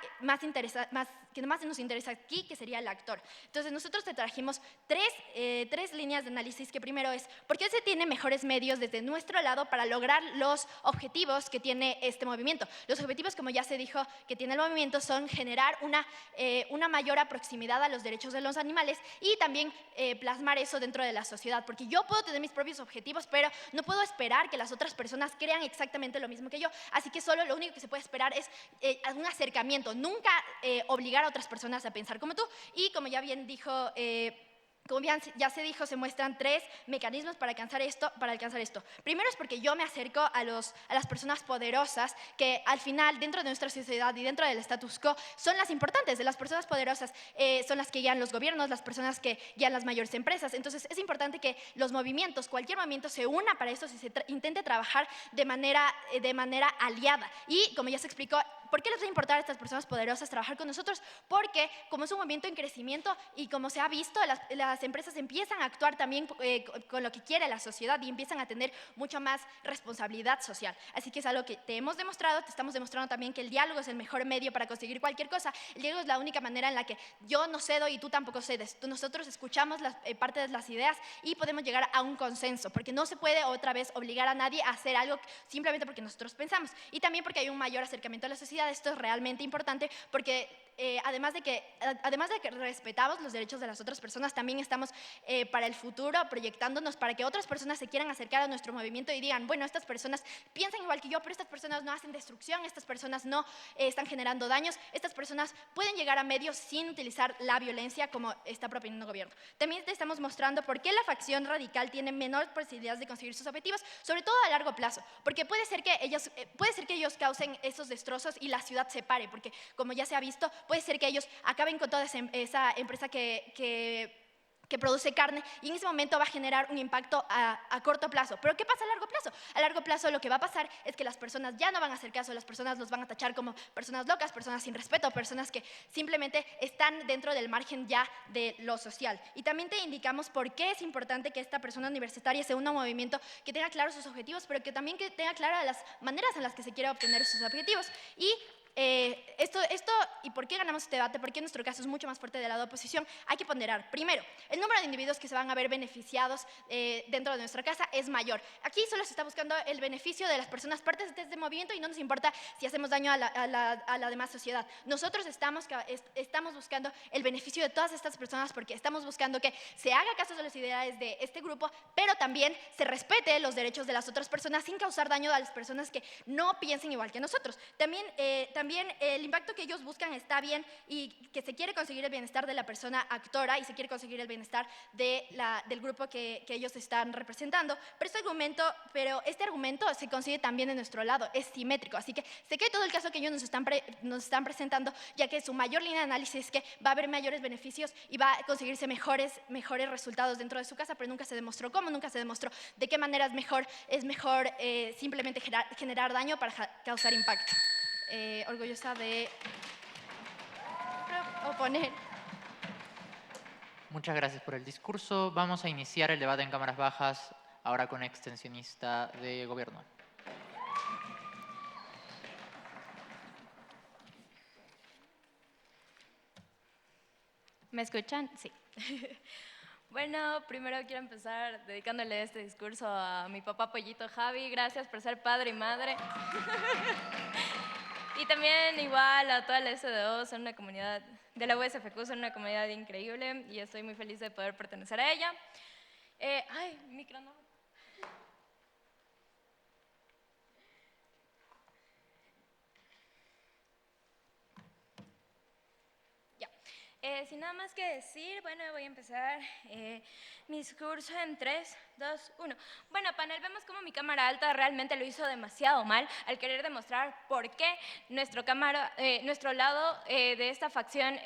que más nos interesa aquí, que sería el actor. Entonces, nosotros te trajimos tres líneas de análisis, que primero es, ¿por qué se tienen mejores medios desde nuestro lado para lograr los objetivos que tiene este movimiento? Los objetivos, como ya se dijo, que tiene el movimiento son generar una mayor proximidad a los derechos de los animales y también plasmar eso dentro de la sociedad, porque yo puedo tener mis propios objetivos, pero no puedo esperar que las otras personas crean exactamente lo mismo que yo, así que solo lo único que se puede esperar es un acercamiento, nunca obligar a otras personas a pensar como tú. Y como ya bien dijo como ya se dijo, se muestran tres mecanismos para alcanzar esto. Primero es porque yo me acerco a las personas poderosas que al final, dentro de nuestra sociedad y dentro del status quo, son las importantes. Las personas poderosas son las que guían los gobiernos, las personas que guían las mayores empresas. Entonces es importante que los movimientos, cualquier movimiento, se una para eso, si se intente trabajar de manera aliada. Y como ya se explicó, ¿por qué les va a importar a estas personas poderosas trabajar con nosotros? Porque como es un movimiento en crecimiento y como se ha visto, las empresas empiezan a actuar también con lo que quiere la sociedad y empiezan a tener mucho más responsabilidad social. Así que es algo que te hemos demostrado, te estamos demostrando también que el diálogo es el mejor medio para conseguir cualquier cosa. El diálogo es la única manera en la que yo no cedo y tú tampoco cedes. Nosotros escuchamos parte de las ideas y podemos llegar a un consenso, porque no se puede otra vez obligar a nadie a hacer algo simplemente porque nosotros pensamos. Y también porque hay un mayor acercamiento a la sociedad. Esto es realmente importante porque además de que respetamos los derechos de las otras personas, también estamos para el futuro proyectándonos para que otras personas se quieran acercar a nuestro movimiento y digan, bueno, estas personas piensan igual que yo, pero estas personas no hacen destrucción, estas personas no están generando daños, estas personas pueden llegar a medios sin utilizar la violencia como está proponiendo el gobierno. También te estamos mostrando por qué la facción radical tiene menor posibilidades de conseguir sus objetivos, sobre todo a largo plazo, porque puede ser que ellos causen esos destrozos y la ciudad se pare, porque como ya se ha visto, puede ser que ellos acaben con toda esa empresa que produce carne y en ese momento va a generar un impacto a corto plazo. ¿Pero qué pasa a largo plazo? A largo plazo lo que va a pasar es que las personas ya no van a hacer caso, las personas los van a tachar como personas locas, personas sin respeto, personas que simplemente están dentro del margen ya de lo social. Y también te indicamos por qué es importante que esta persona universitaria se una a un movimiento que tenga claros sus objetivos, pero que también que tenga claras las maneras en las que se quiere obtener sus objetivos. Y esto y por qué ganamos este debate, porque en nuestro caso es mucho más fuerte del lado de oposición, hay que ponderar. Primero, el número de individuos que se van a ver beneficiados dentro de nuestra casa es mayor. Aquí solo se está buscando el beneficio de las personas partes de este movimiento y no nos importa si hacemos daño a la demás sociedad. Nosotros estamos buscando el beneficio de todas estas personas porque estamos buscando que se haga caso de las ideas de este grupo, pero también se respete los derechos de las otras personas sin causar daño a las personas que no piensen igual que nosotros. También el impacto que ellos buscan está bien y que se quiere conseguir el bienestar de la persona actora y se quiere conseguir el bienestar del grupo que ellos están representando. Pero este argumento se consigue también de nuestro lado, es simétrico. Así que se cae todo el caso que ellos nos están presentando, ya que su mayor línea de análisis es que va a haber mayores beneficios y va a conseguirse mejores resultados dentro de su casa, pero nunca se demostró cómo, nunca se demostró de qué manera es mejor simplemente generar daño para causar impacto. Orgullosa de oponer. Muchas gracias por el discurso. Vamos a iniciar el debate en cámaras bajas, ahora con extensionista de gobierno. ¿Me escuchan? Sí. Bueno, primero quiero empezar dedicándole este discurso a mi papá Pollito Javi. Gracias por ser padre y madre. Y también igual a toda la SDO, son una comunidad de la USFQ, son una comunidad increíble y estoy muy feliz de poder pertenecer a ella. Micro no. Ya. Sin nada más que decir, bueno, voy a empezar mi discurso en 3, 2, 1. Bueno, panel, vemos como mi cámara alta realmente lo hizo demasiado mal al querer demostrar por qué nuestro lado de esta facción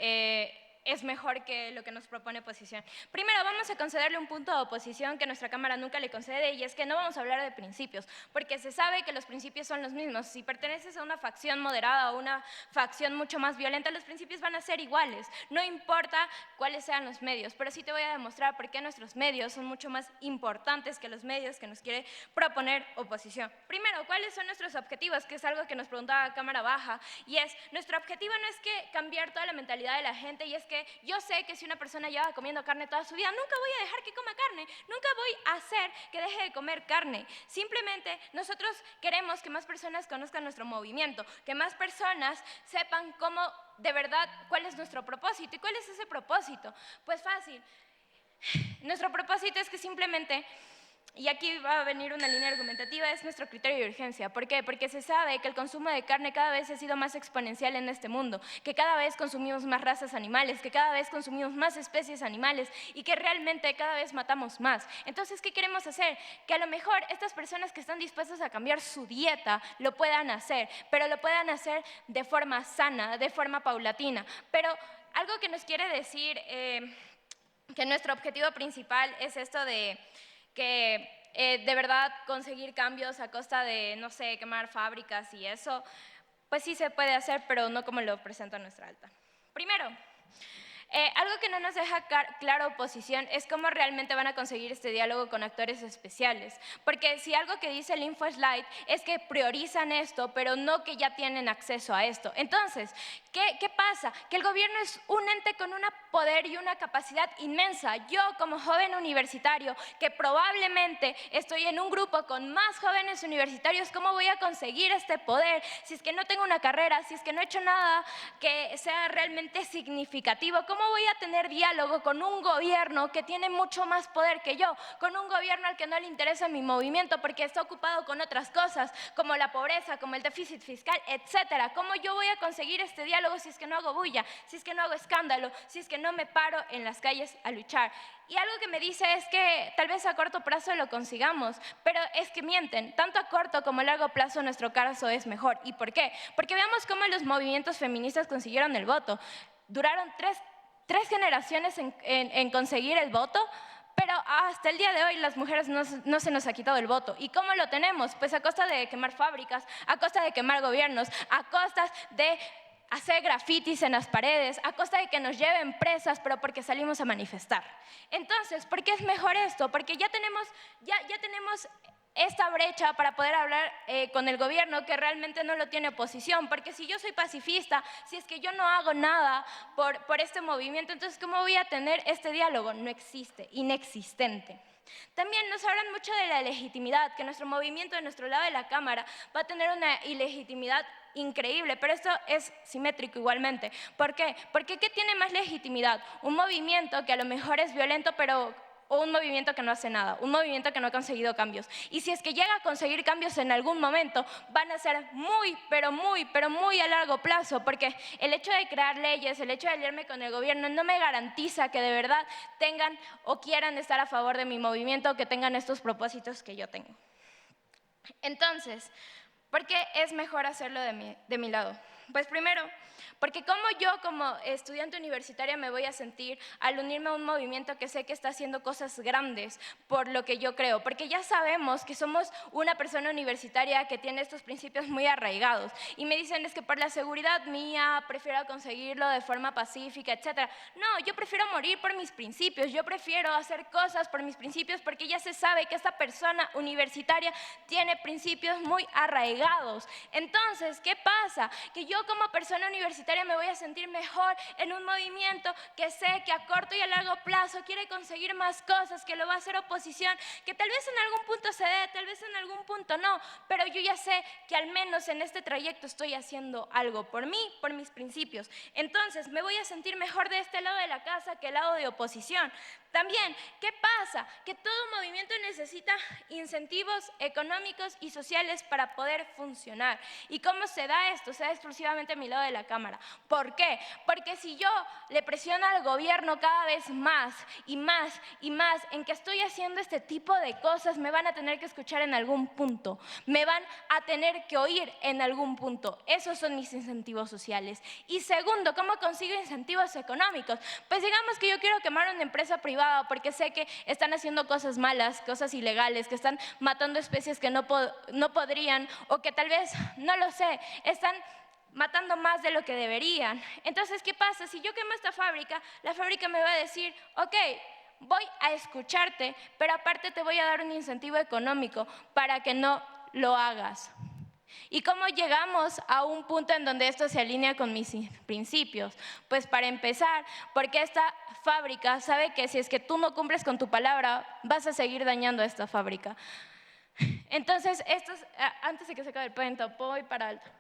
es mejor que lo que nos propone oposición. Primero, vamos a concederle un punto a oposición que nuestra Cámara nunca le concede, y es que no vamos a hablar de principios, porque se sabe que los principios son los mismos. Si perteneces a una facción moderada o una facción mucho más violenta, los principios van a ser iguales, no importa cuáles sean los medios, pero sí te voy a demostrar por qué nuestros medios son mucho más importantes que los medios que nos quiere proponer oposición. Primero, ¿cuáles son nuestros objetivos? Que es algo que nos preguntaba Cámara Baja, y es, nuestro objetivo no es que cambiar toda la mentalidad de la gente, y es que yo sé que si una persona lleva comiendo carne toda su vida, nunca voy a dejar que coma carne, nunca voy a hacer que deje de comer carne. Simplemente nosotros queremos que más personas conozcan nuestro movimiento, que más personas sepan cómo, de verdad, cuál es nuestro propósito. ¿Y cuál es ese propósito? Pues fácil. Nuestro propósito es que simplemente, y aquí va a venir una línea argumentativa, es nuestro criterio de urgencia. ¿Por qué? Porque se sabe que el consumo de carne cada vez ha sido más exponencial en este mundo, que cada vez consumimos más razas animales, que cada vez consumimos más especies animales y que realmente cada vez matamos más. Entonces, ¿qué queremos hacer? Que a lo mejor estas personas que están dispuestas a cambiar su dieta lo puedan hacer, pero lo puedan hacer de forma sana, de forma paulatina. Pero algo que nos quiere decir que nuestro objetivo principal es esto de que de verdad conseguir cambios a costa de, no sé, quemar fábricas y eso, pues sí se puede hacer, pero no como lo presenta nuestra alta. Primero, algo que no nos deja claro oposición es cómo realmente van a conseguir este diálogo con actores especiales. Porque si algo que dice el InfoSlide es que priorizan esto, pero no que ya tienen acceso a esto. Entonces, ¿qué pasa? Que el gobierno es un ente con un poder y una capacidad inmensa. Yo, como joven universitario, que probablemente estoy en un grupo con más jóvenes universitarios, ¿cómo voy a conseguir este poder si es que no tengo una carrera, si es que no he hecho nada que sea realmente significativo? ¿Cómo voy a tener diálogo con un gobierno que tiene mucho más poder que yo? Con un gobierno al que no le interesa mi movimiento porque está ocupado con otras cosas, como la pobreza, como el déficit fiscal, etcétera. ¿Cómo yo voy a conseguir este diálogo si es que no hago bulla, si es que no hago escándalo, si es que no me paro en las calles a luchar? Y algo que me dice es que tal vez a corto plazo lo consigamos, pero es que mienten. Tanto a corto como a largo plazo nuestro caso es mejor. ¿Y por qué? Porque veamos cómo los movimientos feministas consiguieron el voto. Duraron tres generaciones en conseguir el voto, pero hasta el día de hoy las mujeres no se nos ha quitado el voto. ¿Y cómo lo tenemos? Pues a costa de quemar fábricas, a costa de quemar gobiernos, a costas de hacer grafitis en las paredes, a costa de que nos lleven presas, pero porque salimos a manifestar. Entonces, ¿por qué es mejor esto? Porque ya tenemos esta brecha para poder hablar con el gobierno que realmente no lo tiene oposición, porque si yo soy pacifista, si es que yo no hago nada por este movimiento, entonces ¿cómo voy a tener este diálogo? No existe, inexistente. También nos hablan mucho de la legitimidad, que nuestro movimiento de nuestro lado de la Cámara va a tener una ilegitimidad increíble, pero esto es simétrico igualmente. ¿Por qué? Porque ¿qué tiene más legitimidad? Un movimiento que a lo mejor es violento, o un movimiento que no hace nada, un movimiento que no ha conseguido cambios. Y si es que llega a conseguir cambios en algún momento, van a ser muy, pero muy a largo plazo, porque el hecho de crear leyes, el hecho de aliarme con el gobierno, no me garantiza que de verdad tengan o quieran estar a favor de mi movimiento, que tengan estos propósitos que yo tengo. Entonces, ¿por qué es mejor hacerlo de mi lado? Pues primero, porque como yo como estudiante universitaria me voy a sentir al unirme a un movimiento que sé que está haciendo cosas grandes por lo que yo creo, porque ya sabemos que somos una persona universitaria que tiene estos principios muy arraigados y me dicen es que por la seguridad mía prefiero conseguirlo de forma pacífica, etc. No, yo prefiero morir por mis principios, yo prefiero hacer cosas por mis principios porque ya se sabe que esta persona universitaria tiene principios muy arraigados. Entonces, ¿qué pasa? Que yo como persona universitaria me voy a sentir mejor en un movimiento que sé que a corto y a largo plazo quiere conseguir más cosas, que lo va a hacer oposición, que tal vez en algún punto se dé, tal vez en algún punto no, pero yo ya sé que al menos en este trayecto estoy haciendo algo por mí, por mis principios. Entonces me voy a sentir mejor de este lado de la casa que el lado de oposición. También, ¿qué pasa? Que todo movimiento necesita incentivos económicos y sociales para poder funcionar. ¿Y cómo se da esto? Se da exclusivamente exclusivamente a mi lado de la cámara. ¿Por qué? Porque si yo le presiono al gobierno cada vez más y más y más en que estoy haciendo este tipo de cosas, me van a tener que escuchar en algún punto, me van a tener que oír en algún punto. Esos son mis incentivos sociales. Y segundo, ¿cómo consigo incentivos económicos? Pues digamos que yo quiero quemar una empresa privada porque sé que están haciendo cosas malas, cosas ilegales, que están matando especies que no podrían, o que tal vez, no lo sé, están matando más de lo que deberían. Entonces, ¿qué pasa? Si yo quemo esta fábrica, la fábrica me va a decir, ok, voy a escucharte, pero aparte te voy a dar un incentivo económico para que no lo hagas. ¿Y cómo llegamos a un punto en donde esto se alinea con mis principios? Pues para empezar, porque esta fábrica sabe que si es que tú no cumples con tu palabra, vas a seguir dañando a esta fábrica. Entonces, antes de que se acabe el puente, voy para alto.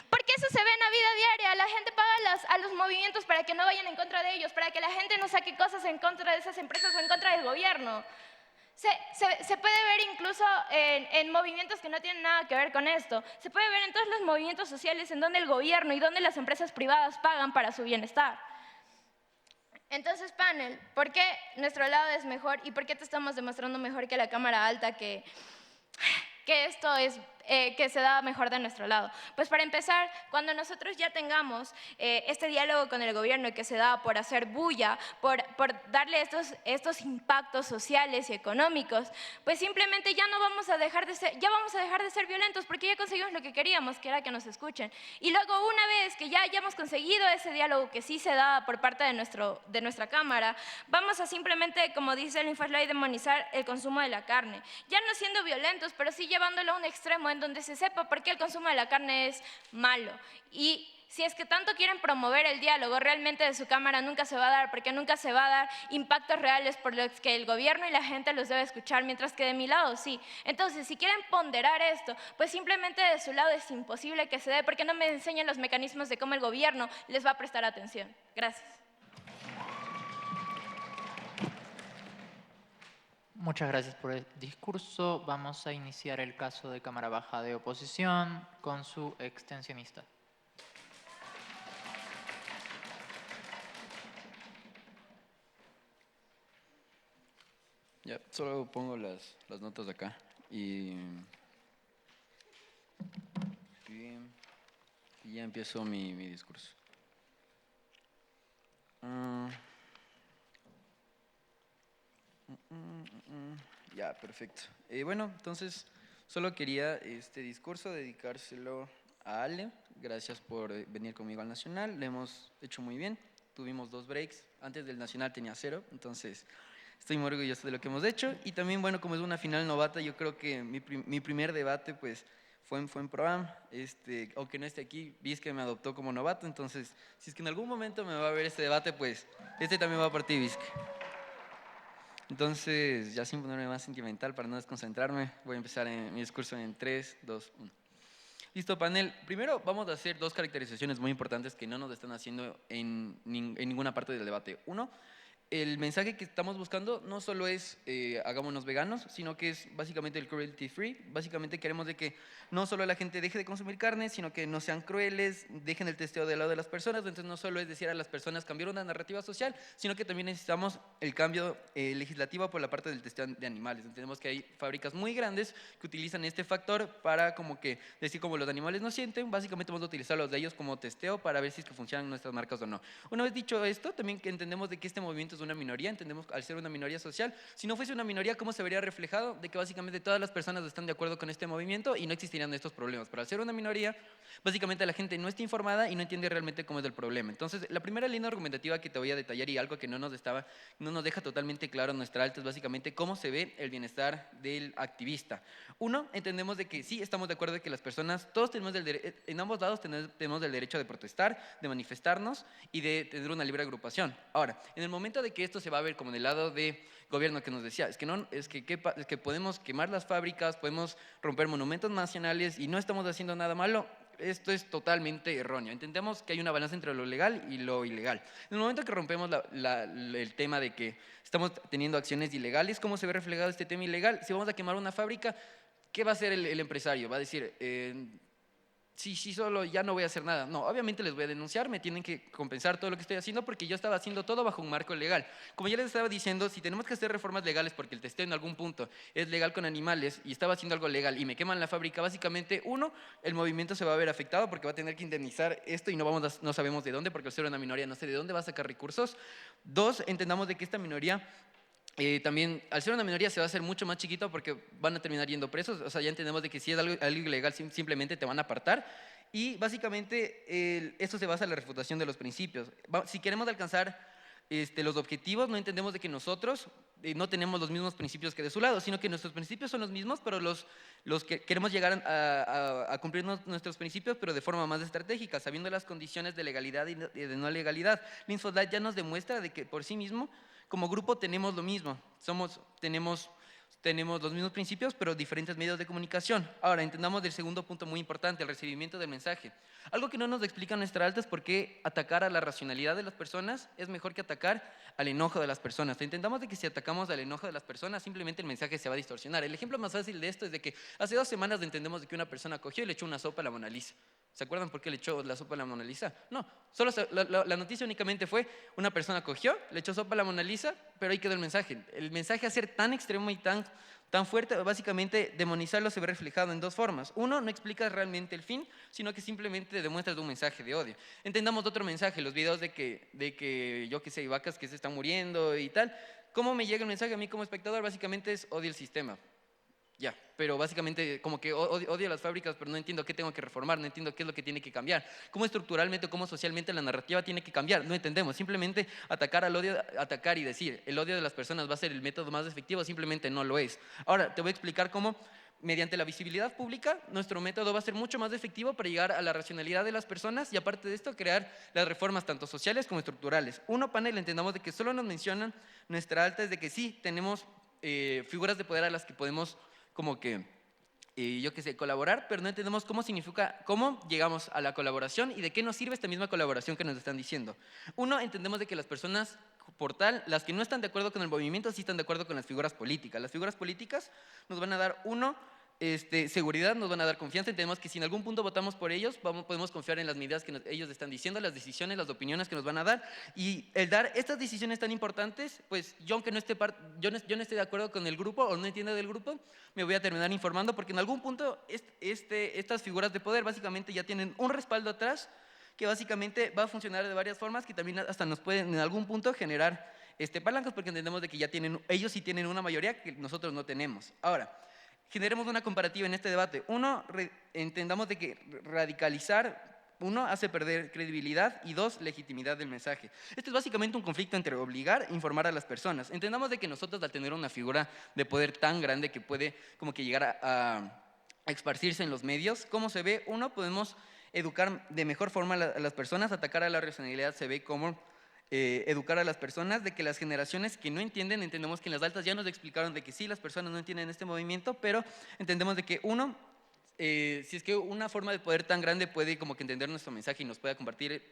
Porque eso se ve en la vida diaria, la gente paga a los movimientos para que no vayan en contra de ellos, para que la gente no saque cosas en contra de esas empresas o en contra del gobierno. Se puede ver incluso en movimientos que no tienen nada que ver con esto. Se puede ver en todos los movimientos sociales en donde el gobierno y donde las empresas privadas pagan para su bienestar. Entonces, panel, ¿por qué nuestro lado es mejor y por qué te estamos demostrando mejor que la cámara alta que esto es que se da mejor de nuestro lado? Pues para empezar, cuando nosotros ya tengamos este diálogo con el gobierno que se da por hacer bulla, por darle estos impactos sociales y económicos, pues simplemente ya vamos a dejar de ser violentos porque ya conseguimos lo que queríamos, que era que nos escuchen. Y luego, una vez que ya hayamos conseguido ese diálogo que sí se da por parte de nuestra cámara, vamos a simplemente, como dice el Infoslay, demonizar el consumo de la carne. Ya no siendo violentos, pero sí llevándolo a un extremo en donde se sepa por qué el consumo de la carne es malo. Y si es que tanto quieren promover el diálogo, realmente de su cámara nunca se va a dar, porque nunca se va a dar impactos reales por los que el gobierno y la gente los debe escuchar, mientras que de mi lado sí. Entonces, si quieren ponderar esto, pues simplemente de su lado es imposible que se dé, porque no me enseñan los mecanismos de cómo el gobierno les va a prestar atención. Gracias. Muchas gracias por el discurso. Vamos a iniciar el caso de Cámara Baja de Oposición con su extensionista. Ya, solo pongo las notas de acá y ya empiezo mi discurso. Ya, perfecto. Bueno, entonces solo quería este discurso dedicárselo a Ale. Gracias por venir conmigo al Nacional. Lo hemos hecho muy bien. Tuvimos 2 breaks. Antes del Nacional tenía 0, entonces estoy muy orgulloso de lo que hemos hecho. Y también, bueno, como es una final novata, yo creo que mi primer debate, pues, fue en Proam. Aunque no esté aquí, Vizque me adoptó como novato. Entonces, si es que en algún momento me va a ver este debate, pues, también va para ti, Vizque. Entonces, ya sin ponerme más sentimental para no desconcentrarme, voy a empezar mi discurso en 3, 2, 1. Listo, panel. Primero vamos a hacer 2 caracterizaciones muy importantes que no nos están haciendo en ninguna parte del debate. Uno, el mensaje que estamos buscando no solo es hagámonos veganos, sino que es básicamente el cruelty free. Básicamente queremos de que no solo la gente deje de consumir carne, sino que no sean crueles, dejen el testeo del lado de las personas. Entonces no solo es decir a las personas cambiar una narrativa social, sino que también necesitamos el cambio legislativo por la parte del testeo de animales. Entendemos que hay fábricas muy grandes que utilizan este factor para como que decir como los animales no sienten, básicamente vamos a utilizar los de ellos como testeo para ver si es que funcionan nuestras marcas o no. Una vez dicho esto, también que entendemos de que este movimiento es una minoría, entendemos al ser una minoría social, si no fuese una minoría, ¿cómo se vería reflejado? De que básicamente todas las personas están de acuerdo con este movimiento y no existirían estos problemas. Pero al ser una minoría, básicamente la gente no está informada y no entiende realmente cómo es el problema. Entonces, la primera línea argumentativa que te voy a detallar y algo que no nos deja totalmente claro en nuestra alta es básicamente cómo se ve el bienestar del activista. Uno, entendemos de que sí estamos de acuerdo de que las personas, todos tenemos en ambos lados tenemos el derecho de protestar, de manifestarnos y de tener una libre agrupación. Ahora, en el momento de que esto se va a ver como del lado de gobierno que nos decía, es que podemos quemar las fábricas, podemos romper monumentos nacionales y no estamos haciendo nada malo. Esto es totalmente erróneo. Entendemos que hay una balanza entre lo legal y lo ilegal. En el momento que rompemos el tema de que estamos teniendo acciones ilegales, ¿cómo se ve reflejado este tema ilegal? Si vamos a quemar una fábrica, ¿qué va a hacer el empresario? Va a decir, sí, solo ya no voy a hacer nada. No, obviamente les voy a denunciar, me tienen que compensar todo lo que estoy haciendo porque yo estaba haciendo todo bajo un marco legal. Como ya les estaba diciendo, si tenemos que hacer reformas legales porque el testeo en algún punto es legal con animales y estaba haciendo algo legal y me queman la fábrica, básicamente, uno, el movimiento se va a ver afectado porque va a tener que indemnizar esto y no sabemos de dónde, porque al ser una minoría no sé de dónde va a sacar recursos. Dos, entendamos de que esta minoría también, al ser una minoría, se va a hacer mucho más chiquito porque van a terminar yendo presos. O sea, ya entendemos de que si es algo ilegal, simplemente te van a apartar. Y básicamente esto se basa en la refutación de los principios. Si queremos alcanzar los objetivos, no entendemos de que nosotros no tenemos los mismos principios que de su lado, sino que nuestros principios son los mismos, pero los que queremos llegar a cumplir nuestros principios, pero de forma más estratégica, sabiendo las condiciones de legalidad y de no legalidad. Linfodlight ya nos demuestra de que por sí mismo, como grupo, tenemos lo mismo. Tenemos los mismos principios, pero diferentes medios de comunicación. Ahora, entendamos del segundo punto muy importante, el recibimiento del mensaje. Algo que no nos explica nuestra alta es por qué atacar a la racionalidad de las personas es mejor que atacar al enojo de las personas. Entendamos de que si atacamos al enojo de las personas, simplemente el mensaje se va a distorsionar. El ejemplo más fácil de esto es de que hace 2 semanas entendemos de que una persona cogió y le echó una sopa a la Mona Lisa. ¿Se acuerdan por qué le echó la sopa a la Mona Lisa? No, solo la noticia únicamente fue una persona cogió, le echó sopa a la Mona Lisa, pero ahí quedó el mensaje. El mensaje a ser tan extremo y tan fuerte, básicamente demonizarlo se ve reflejado en 2 formas. Uno, no explicas realmente el fin, sino que simplemente demuestras un mensaje de odio. Entendamos otro mensaje, los videos de que yo qué sé, vacas que se están muriendo y tal. ¿Cómo me llega el mensaje a mí como espectador? Básicamente es odio el sistema. Ya, pero básicamente como que odio las fábricas, pero no entiendo qué tengo que reformar, no entiendo qué es lo que tiene que cambiar, cómo estructuralmente, cómo socialmente la narrativa tiene que cambiar, no entendemos. Simplemente atacar y decir el odio de las personas va a ser el método más efectivo, simplemente no lo es. Ahora, te voy a explicar cómo mediante la visibilidad pública nuestro método va a ser mucho más efectivo para llegar a la racionalidad de las personas y aparte de esto crear las reformas tanto sociales como estructurales. Panel, entendamos de que solo nos mencionan nuestra alta es de que sí, tenemos figuras de poder a las que podemos como que, yo qué sé, colaborar, pero no entendemos cómo llegamos a la colaboración y de qué nos sirve esta misma colaboración que nos están diciendo. Uno, entendemos de que las personas, por tal, las que no están de acuerdo con el movimiento, sí están de acuerdo con las figuras políticas. Las figuras políticas nos van a dar, seguridad, nos van a dar confianza. Entendemos que si en algún punto votamos por ellos, podemos confiar en las medidas que ellos están diciendo, las decisiones, las opiniones que nos van a dar. Y el dar estas decisiones tan importantes, pues yo aunque no esté de acuerdo con el grupo o no entienda del grupo, me voy a terminar informando porque en algún punto estas figuras de poder básicamente ya tienen un respaldo atrás que básicamente va a funcionar de varias formas que también hasta nos pueden en algún punto generar palancas porque entendemos de que ellos sí tienen una mayoría que nosotros no tenemos. Ahora, generemos una comparativa en este debate. Entendamos de que radicalizar, hace perder credibilidad y 2, legitimidad del mensaje. Esto es básicamente un conflicto entre obligar e informar a las personas. Entendamos de que nosotros al tener una figura de poder tan grande que puede como que llegar a esparcirse en los medios, ¿cómo se ve? Podemos educar de mejor forma a las personas, atacar a la racionalidad se ve como educar a las personas de que las generaciones que no entienden, entendemos que en las altas ya nos explicaron de que sí, las personas no entienden este movimiento, pero entendemos de que si es que una forma de poder tan grande puede como que entender nuestro mensaje y nos puede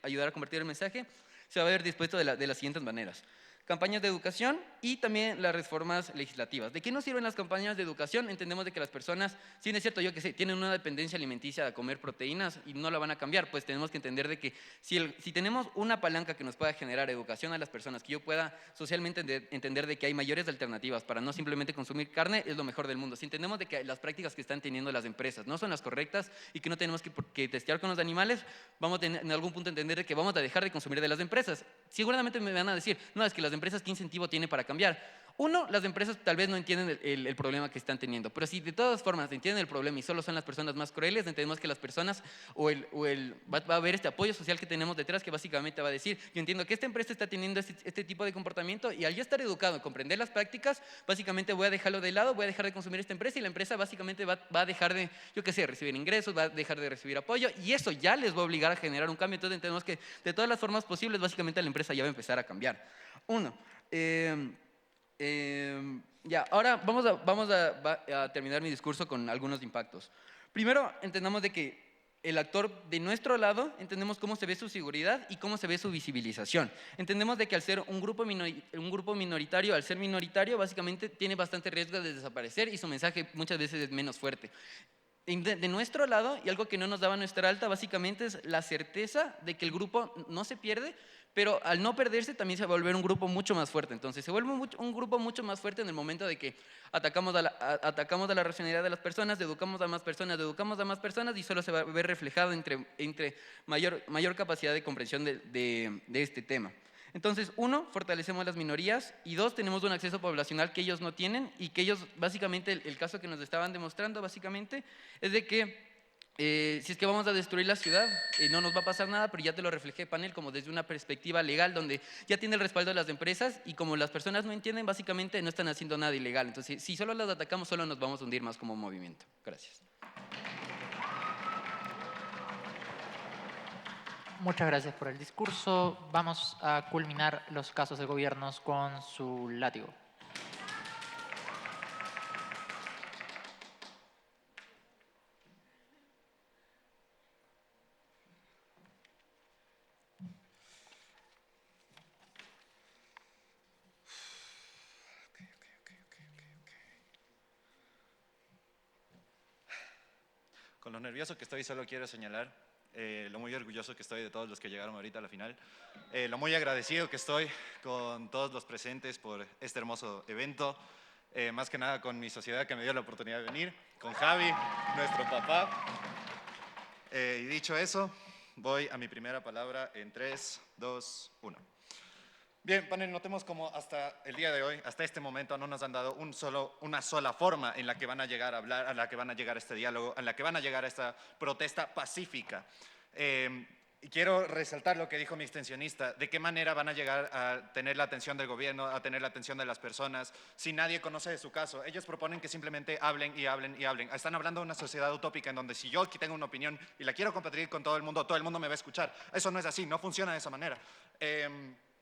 ayudar a compartir el mensaje, se va a ver dispuesto de las siguientes maneras. Campañas de educación y también las reformas legislativas. ¿De qué nos sirven las campañas de educación? Entendemos de que las personas, si es cierto, yo que sé, tienen una dependencia alimenticia de comer proteínas y no la van a cambiar, pues tenemos que entender de que si tenemos una palanca que nos pueda generar educación a las personas, que yo pueda socialmente entender de que hay mayores alternativas para no simplemente consumir carne, es lo mejor del mundo. Si entendemos de que las prácticas que están teniendo las empresas no son las correctas y que no tenemos que testear con los animales, vamos a en algún punto entender de que vamos a dejar de consumir de las empresas. Seguramente me van a decir, no, es que las empresas, ¿qué incentivo tiene para cambiar? Las empresas tal vez no entienden el problema que están teniendo, pero si de todas formas entienden el problema y solo son las personas más crueles, entendemos que las personas va a haber este apoyo social que tenemos detrás que básicamente va a decir, yo entiendo que esta empresa está teniendo este tipo de comportamiento y al yo estar educado, comprender las prácticas, básicamente voy a dejarlo de lado, voy a dejar de consumir esta empresa y la empresa básicamente va a dejar de, yo qué sé, recibir ingresos, va a dejar de recibir apoyo y eso ya les va a obligar a generar un cambio. Entonces entendemos que de todas las formas posibles, básicamente la empresa ya va a empezar a cambiar. Ya, ahora vamos a terminar mi discurso con algunos impactos. Primero, entendamos de que el actor de nuestro lado, entendemos cómo se ve su seguridad y cómo se ve su visibilización. Entendemos de que al ser un grupo minoritario, al ser minoritario, básicamente tiene bastante riesgo de desaparecer y su mensaje muchas veces es menos fuerte. De nuestro lado, y algo que no nos daba nuestra alta, básicamente es la certeza de que el grupo no se pierde, pero al no perderse también se va a volver un grupo mucho más fuerte. Entonces se vuelve un grupo mucho más fuerte en el momento de que atacamos a la racionalidad de las personas, educamos a más personas y solo se va a ver reflejado entre mayor capacidad de comprensión de este tema. Entonces, uno, fortalecemos las minorías y dos, tenemos un acceso poblacional que ellos no tienen y que ellos, básicamente, el caso que nos estaban demostrando, básicamente, es de que si es que vamos a destruir la ciudad, no nos va a pasar nada, pero ya te lo reflejé, panel, como desde una perspectiva legal, donde ya tiene el respaldo de las empresas y como las personas no entienden, básicamente no están haciendo nada ilegal. Entonces, si solo las atacamos, solo nos vamos a hundir más como movimiento. Gracias. Muchas gracias por el discurso. Vamos a culminar los casos de gobiernos con su látigo. Con lo nervioso que estoy, solo quiero señalar lo muy orgulloso que estoy de todos los que llegaron ahorita a la final, lo muy agradecido que estoy con todos los presentes por este hermoso evento, más que nada con mi sociedad que me dio la oportunidad de venir, con Javi, nuestro papá. Y dicho eso, voy a mi primera palabra en 3, 2, 1. Bien, panel, notemos como hasta el día de hoy, hasta este momento, no nos han dado una sola forma en la que van a llegar a hablar, a la que van a llegar a este diálogo, en la que van a llegar a esta protesta pacífica. Y quiero resaltar lo que dijo mi extensionista, de qué manera van a llegar a tener la atención del gobierno, a tener la atención de las personas, si nadie conoce de su caso. Ellos proponen que simplemente hablen y hablen y hablen. Están hablando de una sociedad utópica en donde si yo aquí tengo una opinión y la quiero compartir con todo el mundo me va a escuchar. Eso no es así, no funciona de esa manera.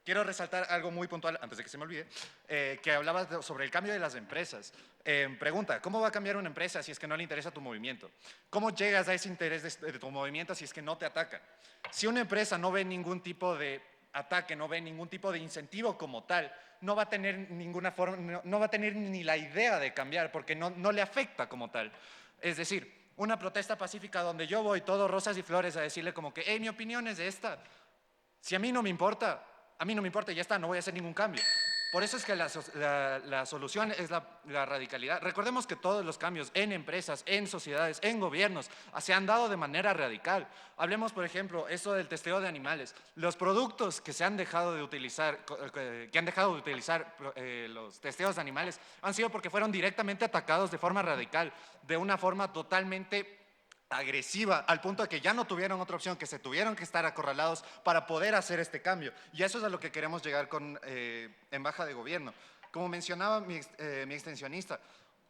Quiero resaltar algo muy puntual, antes de que se me olvide, que hablaba sobre el cambio de las empresas. Pregunta, ¿cómo va a cambiar una empresa si es que no le interesa tu movimiento? ¿Cómo llegas a ese interés de tu movimiento si es que no te atacan? Si una empresa no ve ningún tipo de ataque, no ve ningún tipo de incentivo como tal, no va a tener ninguna forma, no va a tener ni la idea de cambiar porque no le afecta como tal. Es decir, una protesta pacífica donde yo voy todo rosas y flores a decirle como que, hey, mi opinión es esta. Si a mí no me importa y ya está, no voy a hacer ningún cambio. Por eso es que la solución es la radicalidad. Recordemos que todos los cambios en empresas, en sociedades, en gobiernos, se han dado de manera radical. Hablemos, por ejemplo, eso del testeo de animales. Los productos que se han dejado de utilizar, los testeos de animales, han sido porque fueron directamente atacados de forma radical, de una forma totalmente agresiva, al punto de que ya no tuvieron otra opción, que se tuvieron que estar acorralados para poder hacer este cambio. Y eso es a lo que queremos llegar en baja de gobierno. Como mencionaba mi extensionista,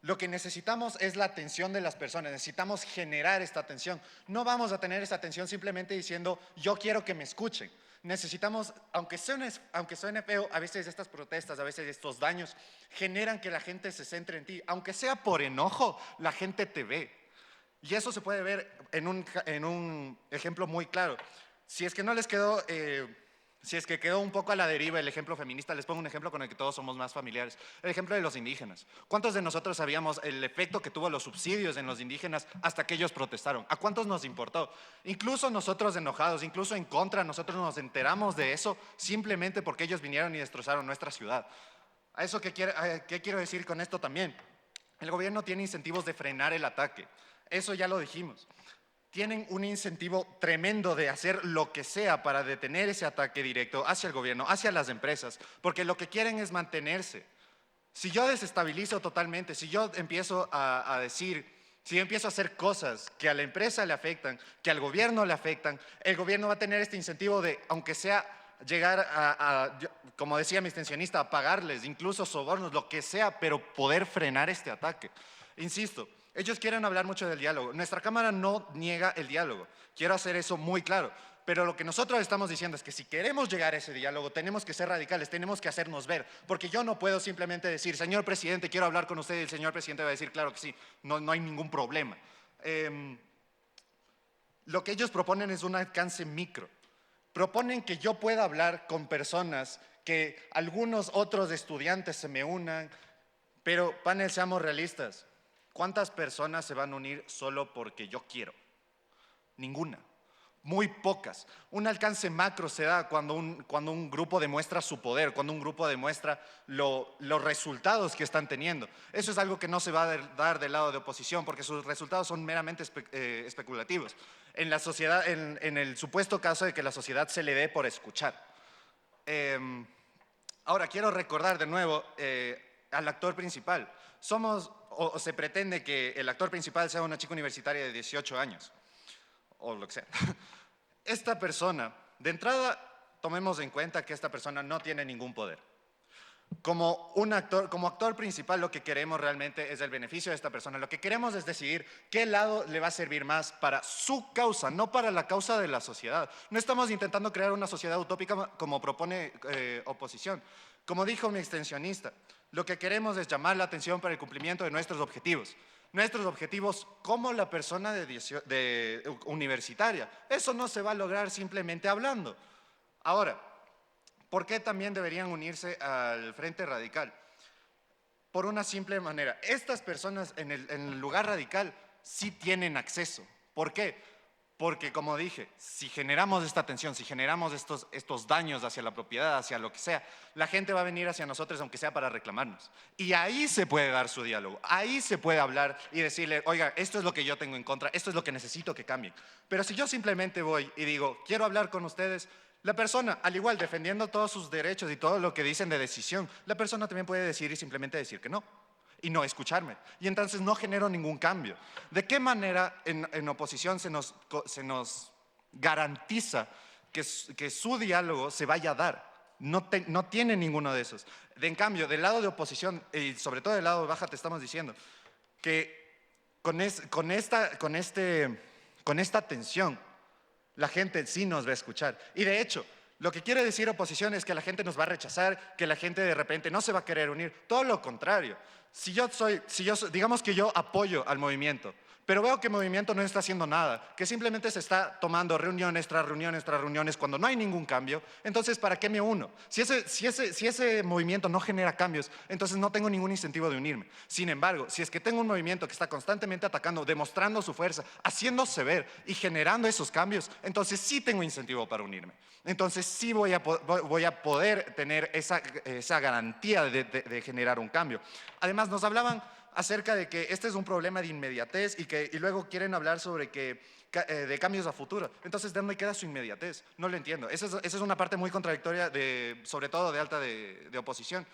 lo que necesitamos es la atención de las personas, necesitamos generar esta atención. No vamos a tener esta atención simplemente diciendo, yo quiero que me escuchen. Necesitamos, aunque suene feo, a veces estas protestas, a veces estos daños, generan que la gente se centre en ti. Aunque sea por enojo, la gente te ve. Y eso se puede ver en un ejemplo muy claro. Si es que no les quedó, si es que quedó un poco a la deriva el ejemplo feminista, les pongo un ejemplo con el que todos somos más familiares. El ejemplo de los indígenas. ¿Cuántos de nosotros sabíamos el efecto que tuvo los subsidios en los indígenas hasta que ellos protestaron? ¿A cuántos nos importó? Incluso nosotros enojados, incluso en contra, nosotros nos enteramos de eso simplemente porque ellos vinieron y destrozaron nuestra ciudad. ¿A eso qué quiero decir con esto también? El gobierno tiene incentivos de frenar el ataque. Eso ya lo dijimos. Tienen un incentivo tremendo de hacer lo que sea para detener ese ataque directo hacia el gobierno, hacia las empresas, porque lo que quieren es mantenerse. Si yo desestabilizo totalmente, si yo empiezo a hacer cosas que a la empresa le afectan, que al gobierno le afectan, el gobierno va a tener este incentivo de, aunque sea llegar como decía mi extensionista, a pagarles, incluso sobornos, lo que sea, pero poder frenar este ataque. Insisto, ellos quieren hablar mucho del diálogo. Nuestra Cámara no niega el diálogo. Quiero hacer eso muy claro. Pero lo que nosotros estamos diciendo es que si queremos llegar a ese diálogo, tenemos que ser radicales, tenemos que hacernos ver. Porque yo no puedo simplemente decir, señor presidente, quiero hablar con usted, y el señor presidente va a decir, claro que sí, no hay ningún problema. Lo que ellos proponen es un alcance micro. Proponen que yo pueda hablar con personas, que algunos otros estudiantes se me unan, pero panel, seamos realistas. ¿Cuántas personas se van a unir solo porque yo quiero? Ninguna. Muy pocas. Un alcance macro se da cuando un grupo demuestra su poder, cuando un grupo demuestra los resultados que están teniendo. Eso es algo que no se va a dar del lado de oposición, porque sus resultados son meramente especulativos. En la sociedad, en el supuesto caso de que la sociedad se le dé por escuchar. Ahora, quiero recordar de nuevo al actor principal. O se pretende que el actor principal sea una chica universitaria de 18 años, o lo que sea. Esta persona, de entrada, tomemos en cuenta que esta persona no tiene ningún poder. Como actor principal, lo que queremos realmente es el beneficio de esta persona. Lo que queremos es decidir qué lado le va a servir más para su causa, no para la causa de la sociedad. No estamos intentando crear una sociedad utópica como propone oposición. Como dijo mi extensionista, lo que queremos es llamar la atención para el cumplimiento de nuestros objetivos. Nuestros objetivos como la persona universitaria. Eso no se va a lograr simplemente hablando. Ahora, ¿por qué también deberían unirse al Frente Radical? Por una simple manera. Estas personas en el lugar radical sí tienen acceso. ¿Por qué? Porque, como dije, si generamos esta tensión, si generamos estos daños hacia la propiedad, hacia lo que sea, la gente va a venir hacia nosotros, aunque sea para reclamarnos. Y ahí se puede dar su diálogo, ahí se puede hablar y decirle, oiga, esto es lo que yo tengo en contra, esto es lo que necesito que cambien. Pero si yo simplemente voy y digo, quiero hablar con ustedes, la persona, al igual, defendiendo todos sus derechos y todo lo que dicen de decisión, la persona también puede decir y simplemente decir que no. Y no escucharme. Y entonces no genero ningún cambio. ¿De qué manera en oposición se nos garantiza que su diálogo se vaya a dar? No tiene ninguno de esos. En cambio, del lado de oposición, y sobre todo del lado de baja, te estamos diciendo que con esta tensión, la gente sí nos va a escuchar. Y de hecho, lo que quiere decir oposición es que la gente nos va a rechazar, que la gente de repente no se va a querer unir. Todo lo contrario. Digamos que yo apoyo al movimiento, pero veo que el movimiento no está haciendo nada, que simplemente se está tomando reuniones tras reuniones tras reuniones cuando no hay ningún cambio, entonces ¿para qué me uno? Si ese movimiento no genera cambios, entonces no tengo ningún incentivo de unirme. Sin embargo, si es que tengo un movimiento que está constantemente atacando, demostrando su fuerza, haciéndose ver y generando esos cambios, entonces sí tengo incentivo para unirme. Entonces sí voy a poder tener esa garantía de generar un cambio. Además, nos hablaban acerca de que este es un problema de inmediatez y luego quieren hablar sobre de cambios a futuro. Entonces, ¿de dónde queda su inmediatez? No lo entiendo. Esa es una parte muy contradictoria, sobre todo de alta de oposición.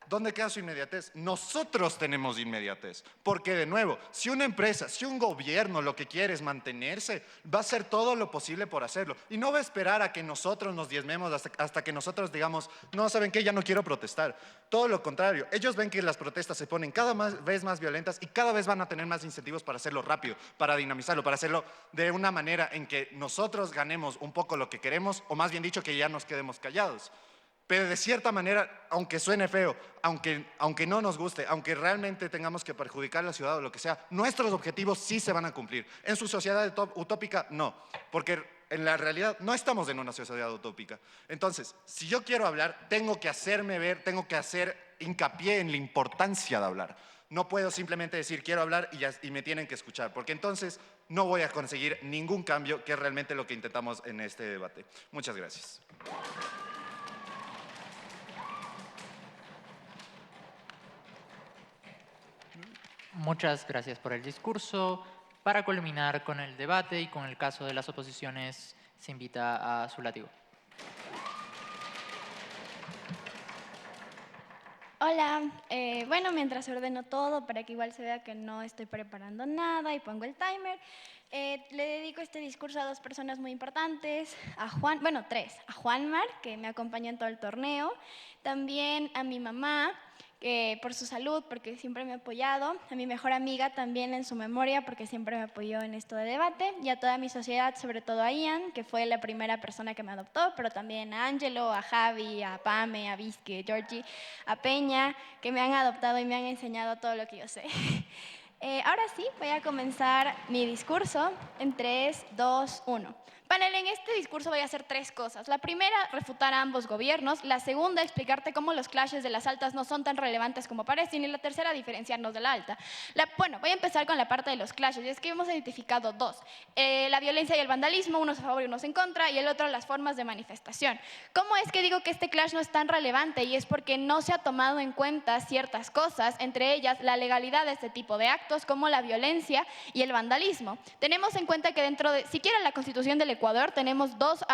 ¿Dónde queda su inmediatez? Nosotros tenemos inmediatez, porque de nuevo, si una empresa, si un gobierno lo que quiere es mantenerse, va a hacer todo lo posible por hacerlo y no va a esperar a que nosotros nos diezmemos hasta que nosotros digamos, no, ¿saben qué? Ya no quiero protestar. Todo lo contrario, ellos ven que las protestas se ponen cada vez más violentas y cada vez van a tener más incentivos para hacerlo rápido, para dinamizarlo, para hacerlo de una manera en que nosotros ganemos un poco lo que queremos, o más bien dicho, que ya nos quedemos callados. Pero de cierta manera, aunque suene feo, aunque no nos guste, aunque realmente tengamos que perjudicar a la ciudad o lo que sea, nuestros objetivos sí se van a cumplir. En su sociedad utópica, no, porque en la realidad no estamos en una sociedad utópica. Entonces, si yo quiero hablar, tengo que hacerme ver, tengo que hacer hincapié en la importancia de hablar. No puedo simplemente decir quiero hablar y me tienen que escuchar, porque entonces no voy a conseguir ningún cambio, que es realmente lo que intentamos en este debate. Muchas gracias. Muchas gracias por el discurso. Para culminar con el debate y con el caso de las oposiciones, se invita a su látigo. Hola, bueno, mientras ordeno todo para que igual se vea que no estoy preparando nada y pongo el timer, le dedico este discurso a dos personas muy importantes, tres, a Juanmar, que me acompañó en todo el torneo, también a mi mamá, por su salud, porque siempre me ha apoyado, a mi mejor amiga también en su memoria, porque siempre me apoyó en esto de debate, y a toda mi sociedad, sobre todo a Ian, que fue la primera persona que me adoptó, pero también a Ángelo, a Javi, a Pame, a Vizque, a Georgie, a Peña, que me han adoptado y me han enseñado todo lo que yo sé. Ahora sí, voy a comenzar mi discurso en 3, 2, 1. Panel, en este discurso voy a hacer 3 cosas. La primera, refutar a ambos gobiernos. La segunda, explicarte cómo los clashes de las altas no son tan relevantes como parecen. Y la tercera, diferenciarnos de la alta. Bueno, voy a empezar con la parte de los clashes. Y es que hemos identificado 2. La violencia y el vandalismo, unos a favor y unos en contra, y el otro, las formas de manifestación. ¿Cómo es que digo que este clash no es tan relevante? Y es porque no se ha tomado en cuenta ciertas cosas, entre ellas la legalidad de este tipo de actos, como la violencia y el vandalismo. Tenemos en cuenta que dentro de, siquiera la Constitución del Ecuador, tenemos 2,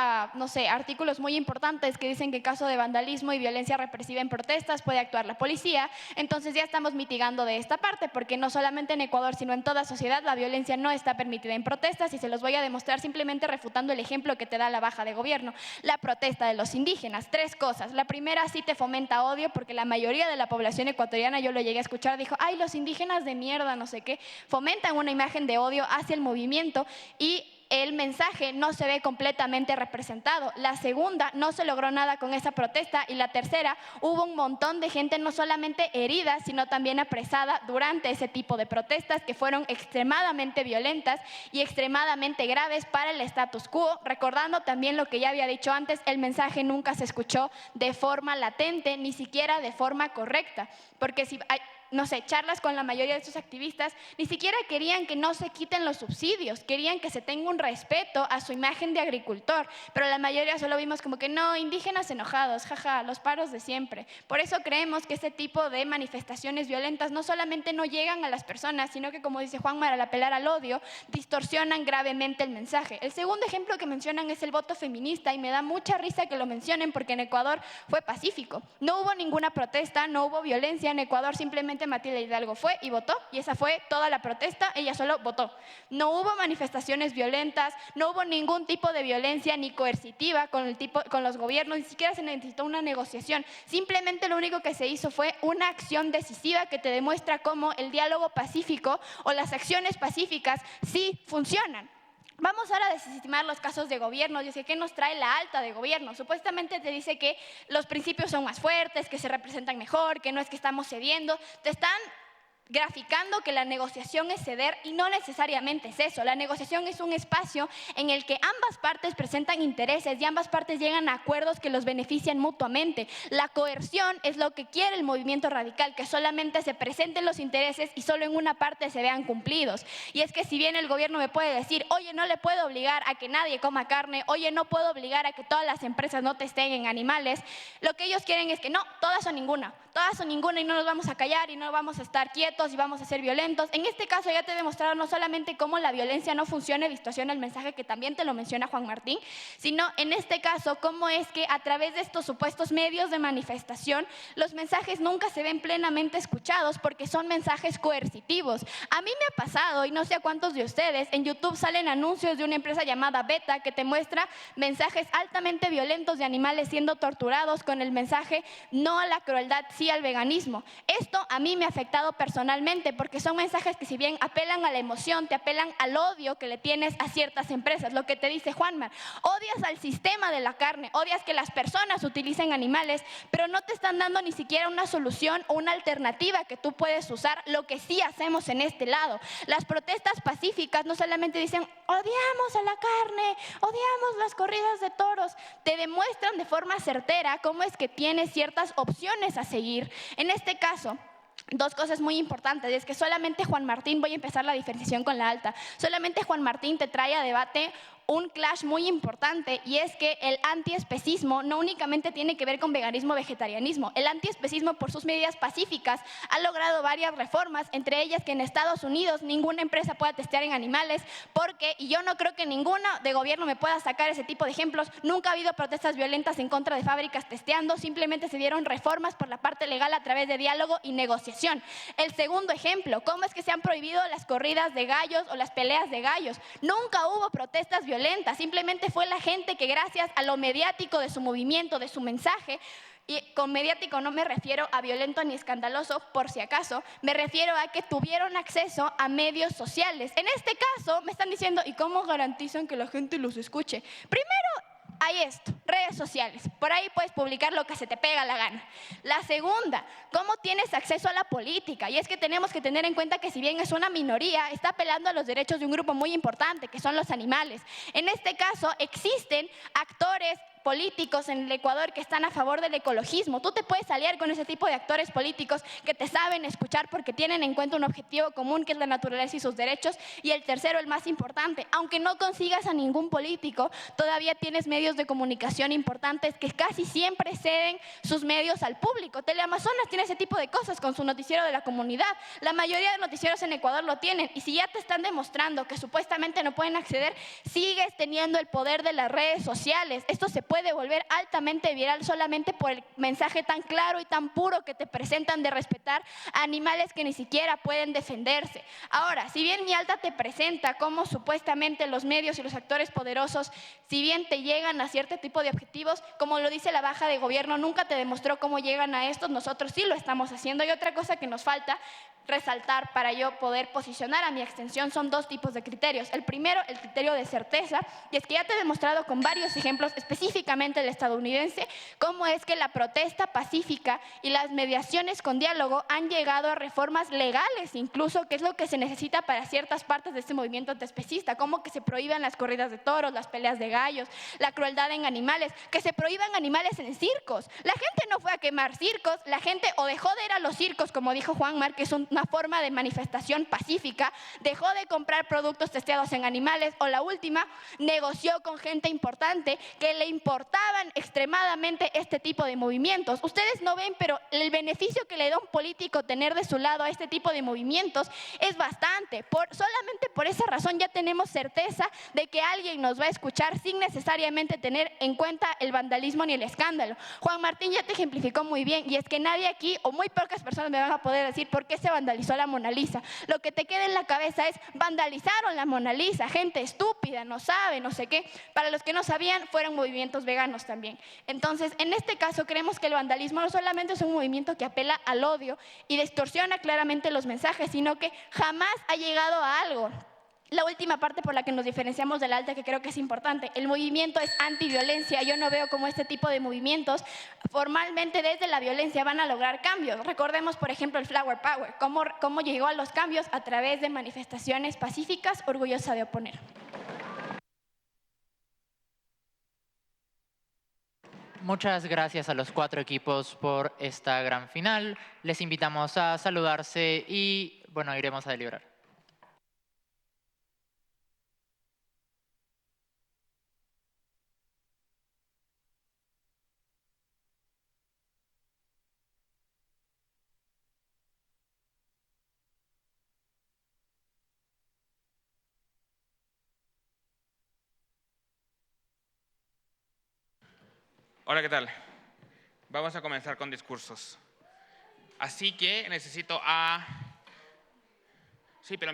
artículos muy importantes que dicen que en caso de vandalismo y violencia represiva en protestas puede actuar la policía. Entonces ya estamos mitigando de esta parte, porque no solamente en Ecuador, sino en toda sociedad, la violencia no está permitida en protestas, y se los voy a demostrar simplemente refutando el ejemplo que te da la baja de gobierno. La protesta de los indígenas. 3 cosas. La primera, sí te fomenta odio, porque la mayoría de la población ecuatoriana, yo lo llegué a escuchar, dijo, ay, los indígenas de mierda, no sé qué, fomentan una imagen de odio hacia el movimiento y el mensaje no se ve completamente representado. La segunda, no se logró nada con esa protesta. Y la tercera, hubo un montón de gente no solamente herida, sino también apresada durante ese tipo de protestas que fueron extremadamente violentas y extremadamente graves para el status quo. Recordando también lo que ya había dicho antes, el mensaje nunca se escuchó de forma latente, ni siquiera de forma correcta. Porque si hay, no sé, charlas con la mayoría de estos activistas, ni siquiera querían que no se quiten los subsidios, querían que se tenga un respeto a su imagen de agricultor, pero la mayoría solo vimos como que no, indígenas enojados, jaja, los paros de siempre. Por eso creemos que este tipo de manifestaciones violentas no solamente no llegan a las personas, sino que, como dice Juanmar, al apelar al odio, distorsionan gravemente el mensaje. El segundo ejemplo que mencionan es el voto feminista, y me da mucha risa que lo mencionen porque en Ecuador fue pacífico. No hubo ninguna protesta, no hubo violencia en Ecuador, simplemente Matilde Hidalgo fue y votó, y esa fue toda la protesta, ella solo votó. No hubo manifestaciones violentas, no hubo ningún tipo de violencia ni coercitiva con los gobiernos, ni siquiera se necesitó una negociación. Simplemente lo único que se hizo fue una acción decisiva que te demuestra cómo el diálogo pacífico o las acciones pacíficas sí funcionan. Vamos ahora a desestimar los casos de gobierno. Dice, ¿qué nos trae la alta de gobierno? Supuestamente te dice que los principios son más fuertes, que se representan mejor, que no es que estamos cediendo. Te están graficando que la negociación es ceder, y no necesariamente es eso. La negociación es un espacio en el que ambas partes presentan intereses y ambas partes llegan a acuerdos que los benefician mutuamente. La coerción es lo que quiere el movimiento radical, que solamente se presenten los intereses y solo en una parte se vean cumplidos. Y es que si bien el gobierno me puede decir, oye, no le puedo obligar a que nadie coma carne, oye, no puedo obligar a que todas las empresas no testen en animales, lo que ellos quieren es que no, todas o ninguna, y no nos vamos a callar y no vamos a estar quietos y vamos a ser violentos. En este caso ya te he demostrado no solamente cómo la violencia no funciona y distorsiona el mensaje, que también te lo menciona Juan Martín, sino en este caso cómo es que a través de estos supuestos medios de manifestación los mensajes nunca se ven plenamente escuchados, porque son mensajes coercitivos. A mí me ha pasado, y no sé a cuántos de ustedes, en YouTube salen anuncios de una empresa llamada Beta que te muestra mensajes altamente violentos de animales siendo torturados con el mensaje no a la crueldad, sí al veganismo. Esto a mí me ha afectado personalmente, porque son mensajes que, si bien apelan a la emoción, te apelan al odio que le tienes a ciertas empresas. Lo que te dice Juanmar, odias al sistema de la carne, odias que las personas utilicen animales, pero no te están dando ni siquiera una solución o una alternativa que tú puedes usar, lo que sí hacemos en este lado. Las protestas pacíficas no solamente dicen, odiamos a la carne, odiamos las corridas de toros, te demuestran de forma certera cómo es que tienes ciertas opciones a seguir. En este caso, 2 cosas muy importantes, es que solamente Juan Martín, voy a empezar la diferenciación con la alta, solamente Juan Martín te trae a debate un clash muy importante, y es que el antiespecismo no únicamente tiene que ver con veganismo o vegetarianismo. El antiespecismo, por sus medidas pacíficas, ha logrado varias reformas, entre ellas que en Estados Unidos ninguna empresa pueda testear en animales, porque, y yo no creo que ninguna de gobierno me pueda sacar ese tipo de ejemplos, nunca ha habido protestas violentas en contra de fábricas testeando, simplemente se dieron reformas por la parte legal a través de diálogo y negociación. El segundo ejemplo, ¿cómo es que se han prohibido las corridas de gallos o las peleas de gallos? Nunca hubo protestas violentas, simplemente fue la gente que, gracias a lo mediático de su movimiento, de su mensaje, y con mediático no me refiero a violento ni escandaloso, por si acaso, me refiero a que tuvieron acceso a medios sociales. En este caso me están diciendo, ¿y cómo garantizan que la gente los escuche? Primero, hay esto, redes sociales. Por ahí puedes publicar lo que se te pega la gana. La segunda, ¿cómo tienes acceso a la política? Y es que tenemos que tener en cuenta que si bien es una minoría, está apelando a los derechos de un grupo muy importante, que son los animales. En este caso, existen actores políticos en el Ecuador que están a favor del ecologismo. Tú te puedes aliar con ese tipo de actores políticos que te saben escuchar porque tienen en cuenta un objetivo común que es la naturaleza y sus derechos. Y el tercero, el más importante, aunque no consigas a ningún político, todavía tienes medios de comunicación importantes que casi siempre ceden sus medios al público. Teleamazonas tiene ese tipo de cosas con su noticiero de la comunidad. La mayoría de noticieros en Ecuador lo tienen. Y si ya te están demostrando que supuestamente no pueden acceder, sigues teniendo el poder de las redes sociales. Esto se puede volver altamente viral solamente por el mensaje tan claro y tan puro que te presentan de respetar a animales que ni siquiera pueden defenderse. Ahora, si bien Mi Alta te presenta cómo supuestamente los medios y los actores poderosos, si bien te llegan a cierto tipo de objetivos, como lo dice la baja de gobierno, nunca te demostró cómo llegan a estos, nosotros sí lo estamos haciendo. Y otra cosa que nos falta resaltar para yo poder posicionar a mi extensión son dos tipos de criterios. El primero, el criterio de certeza, y es que ya te he demostrado con varios ejemplos, específicamente el estadounidense, cómo es que la protesta pacífica y las mediaciones con diálogo han llegado a reformas legales, incluso, que es lo que se necesita para ciertas partes de este movimiento antiespecista, como que se prohíban las corridas de toros, las peleas de gallos, la crueldad en animales, que se prohíban animales en circos. La gente no fue a quemar circos, la gente o dejó de ir a los circos, como dijo Juan Mar, que es una forma de manifestación pacífica, dejó de comprar productos testeados en animales, o la última, negoció con gente importante que le importaban extremadamente este tipo de movimientos. Ustedes no ven, pero el beneficio que le da un político tener de su lado a este tipo de movimientos es bastante. Solamente por esa razón ya tenemos certeza de que alguien nos va a escuchar sin necesariamente tener en cuenta el vandalismo ni el escándalo. Juan Martín ya te ejemplificó muy bien, y es que nadie aquí, o muy pocas personas me van a poder decir por qué se vandalizó la Mona Lisa. Lo que te queda en la cabeza es: vandalizaron la Mona Lisa, gente estúpida, no sabe, no sé qué. Para los que no sabían, fueron movimientos veganos también. Entonces, en este caso, creemos que el vandalismo no solamente es un movimiento que apela al odio y distorsiona claramente los mensajes, sino que jamás ha llegado a algo. La última parte por la que nos diferenciamos del ALTA, que creo que es importante: el movimiento es antiviolencia. Yo no veo cómo este tipo de movimientos formalmente desde la violencia van a lograr cambios. Recordemos, por ejemplo, el Flower Power, cómo llegó a los cambios a través de manifestaciones pacíficas, orgullosa de oponer. Muchas gracias a los 4 equipos por esta gran final. Les invitamos a saludarse y, bueno, iremos a deliberar. Hola, ¿qué tal? Vamos a comenzar con discursos. Así que necesito a... Sí, pero